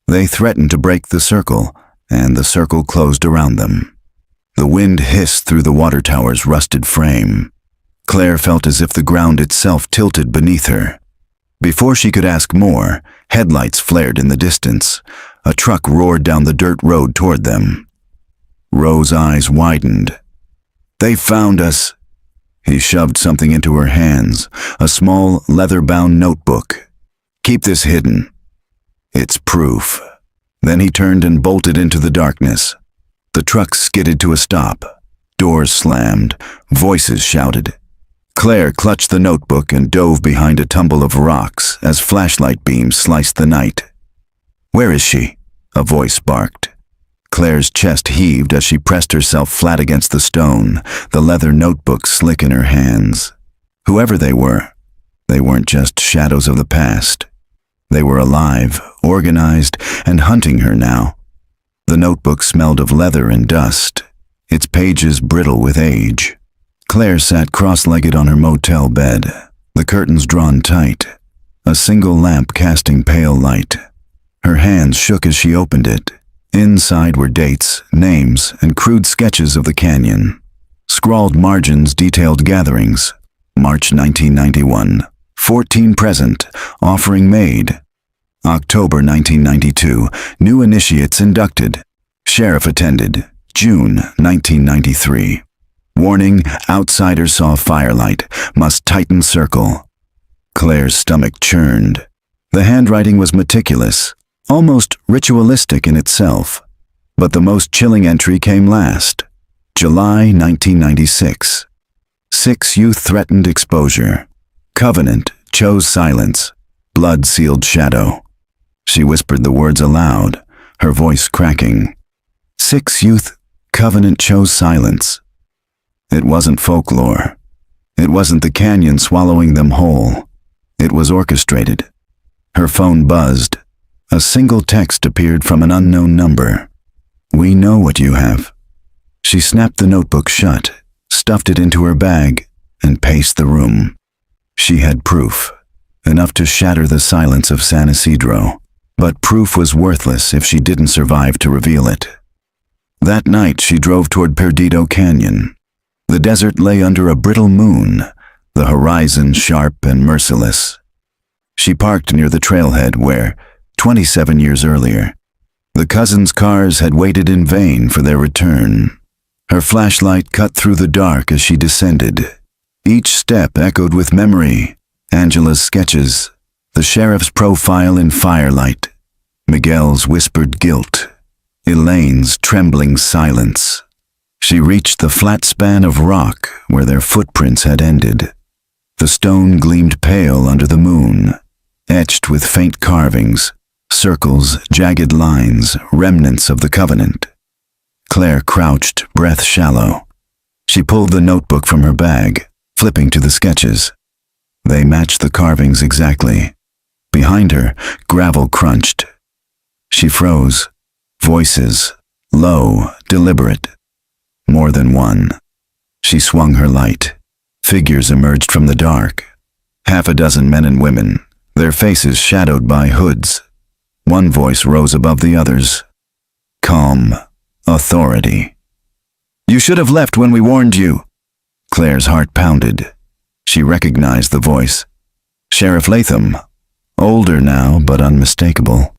They threatened to break the circle, and the circle closed around them." The wind hissed through the water tower's rusted frame. Claire felt as if the ground itself tilted beneath her. Before she could ask more, headlights flared in the distance. A truck roared down the dirt road toward them. Rowe's eyes widened. "They found us." He shoved something into her hands, a small, leather-bound notebook. "Keep this hidden. It's proof." Then he turned and bolted into the darkness. The truck skidded to a stop. Doors slammed. Voices shouted. Claire clutched the notebook and dove behind a tumble of rocks as flashlight beams sliced the night. "Where is she?" a voice barked. Claire's chest heaved as she pressed herself flat against the stone, the leather notebook slick in her hands. Whoever they weren't just shadows of the past. They were alive, organized, and hunting her now. The notebook smelled of leather and dust, its pages brittle with age. Claire sat cross-legged on her motel bed, the curtains drawn tight, a single lamp casting pale light. Her hands shook as she opened it. Inside were dates, names, and crude sketches of the canyon. Scrawled margins detailed gatherings. March 1991. 14 present, offering made. October 1992. New initiates inducted. Sheriff attended. June 1993. Warning, outsider saw firelight. Must tighten circle. Claire's stomach churned. The handwriting was meticulous, almost ritualistic in itself. But the most chilling entry came last. July 1996. 6 youth threatened exposure. Covenant chose silence. Blood-sealed shadow. She whispered the words aloud, her voice cracking. 6 youth, Covenant chose silence. It wasn't folklore. It wasn't the canyon swallowing them whole. It was orchestrated. Her phone buzzed. A single text appeared from an unknown number. We know what you have. She snapped the notebook shut, stuffed it into her bag, and paced the room. She had proof, enough to shatter the silence of San Isidro. But proof was worthless if she didn't survive to reveal it. That night she drove toward Perdido Canyon. The desert lay under a brittle moon, the horizon sharp and merciless. She parked near the trailhead where, 27 years earlier, the cousins' cars had waited in vain for their return. Her flashlight cut through the dark as she descended. Each step echoed with memory, Angela's sketches, the sheriff's profile in firelight, Miguel's whispered guilt, Elaine's trembling silence. She reached the flat span of rock where their footprints had ended. The stone gleamed pale under the moon, etched with faint carvings, circles, jagged lines, remnants of the covenant. Claire crouched, breath shallow. She pulled the notebook from her bag, flipping to the sketches. They matched the carvings exactly. Behind her, gravel crunched. She froze. Voices, low, deliberate. More than one. She swung her light. Figures emerged from the dark. 6 men and women, their faces shadowed by hoods. One voice rose above the others. Calm. Authority. You should have left when we warned you. Claire's heart pounded. She recognized the voice. Sheriff Latham. Older now, but unmistakable.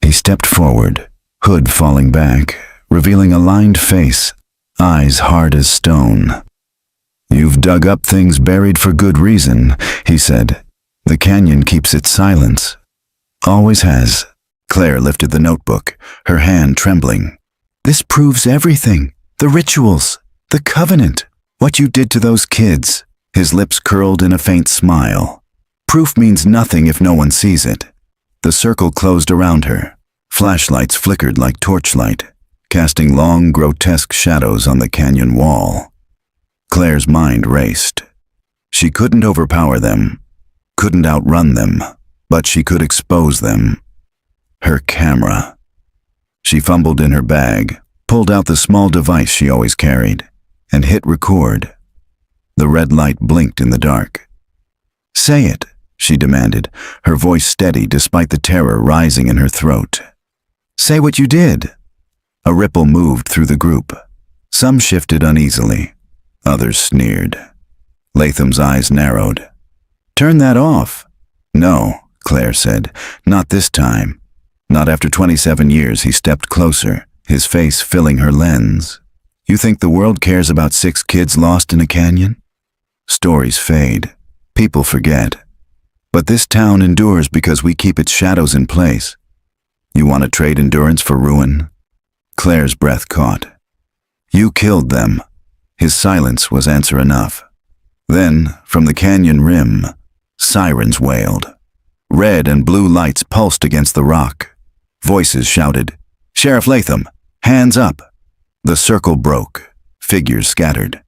He stepped forward, hood falling back, revealing a lined face, eyes hard as stone. You've dug up things buried for good reason, he said. The canyon keeps its silence. Always has. Claire lifted the notebook, her hand trembling. This proves everything. The rituals, the covenant, what you did to those kids. His lips curled in a faint smile. Proof means nothing if no one sees it. The circle closed around her. Flashlights flickered like torchlight, casting long, grotesque shadows on the canyon wall. Claire's mind raced. She couldn't overpower them, couldn't outrun them, but she could expose them. Her camera. She fumbled in her bag, pulled out the small device she always carried, and hit record. The red light blinked in the dark. Say it, she demanded, her voice steady despite the terror rising in her throat. Say what you did. A ripple moved through the group. Some shifted uneasily. Others sneered. Latham's eyes narrowed. Turn that off. No, Claire said. Not this time. Not after 27 years. He stepped closer, his face filling her lens. You think the world cares about 6 kids lost in a canyon? Stories fade. People forget. But this town endures because we keep its shadows in place. You want to trade endurance for ruin? Claire's breath caught. You killed them. His silence was answer enough. Then, from the canyon rim, sirens wailed. Red and blue lights pulsed against the rock. Voices shouted, Sheriff Latham, Hands up! The circle broke. Figures scattered.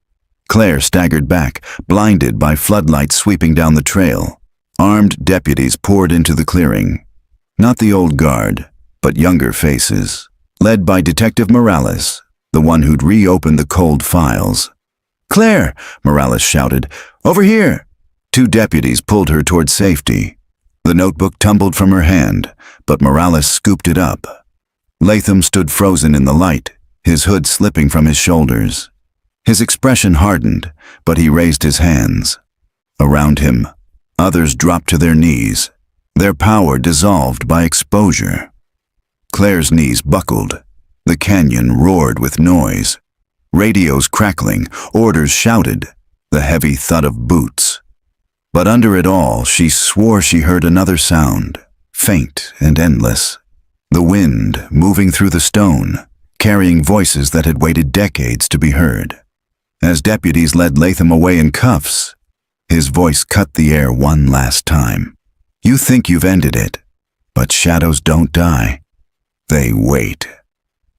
Claire staggered back, blinded by floodlights sweeping down the trail. Armed deputies poured into the clearing. Not the old guard, but younger faces, led by Detective Morales, the one who'd reopened the cold files. "Claire!" Morales shouted. "Over here!" 2 deputies pulled her toward safety. The notebook tumbled from her hand, but Morales scooped it up. Latham stood frozen in the light, his hood slipping from his shoulders. His expression hardened, but he raised his hands. Around him, others dropped to their knees, their power dissolved by exposure. Claire's knees buckled. The canyon roared with noise. Radios crackling, orders shouted, the heavy thud of boots. But under it all, she swore she heard another sound, faint and endless. The wind moving through the stone, carrying voices that had waited decades to be heard. As deputies led Latham away in cuffs, his voice cut the air one last time. "You think you've ended it, but shadows don't die. They wait."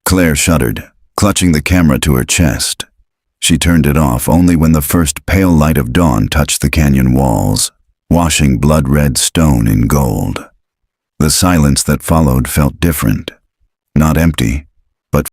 Claire shuddered, clutching the camera to her chest. She turned it off only when the first pale light of dawn touched the canyon walls, washing blood-red stone in gold. The silence that followed felt different. Not empty,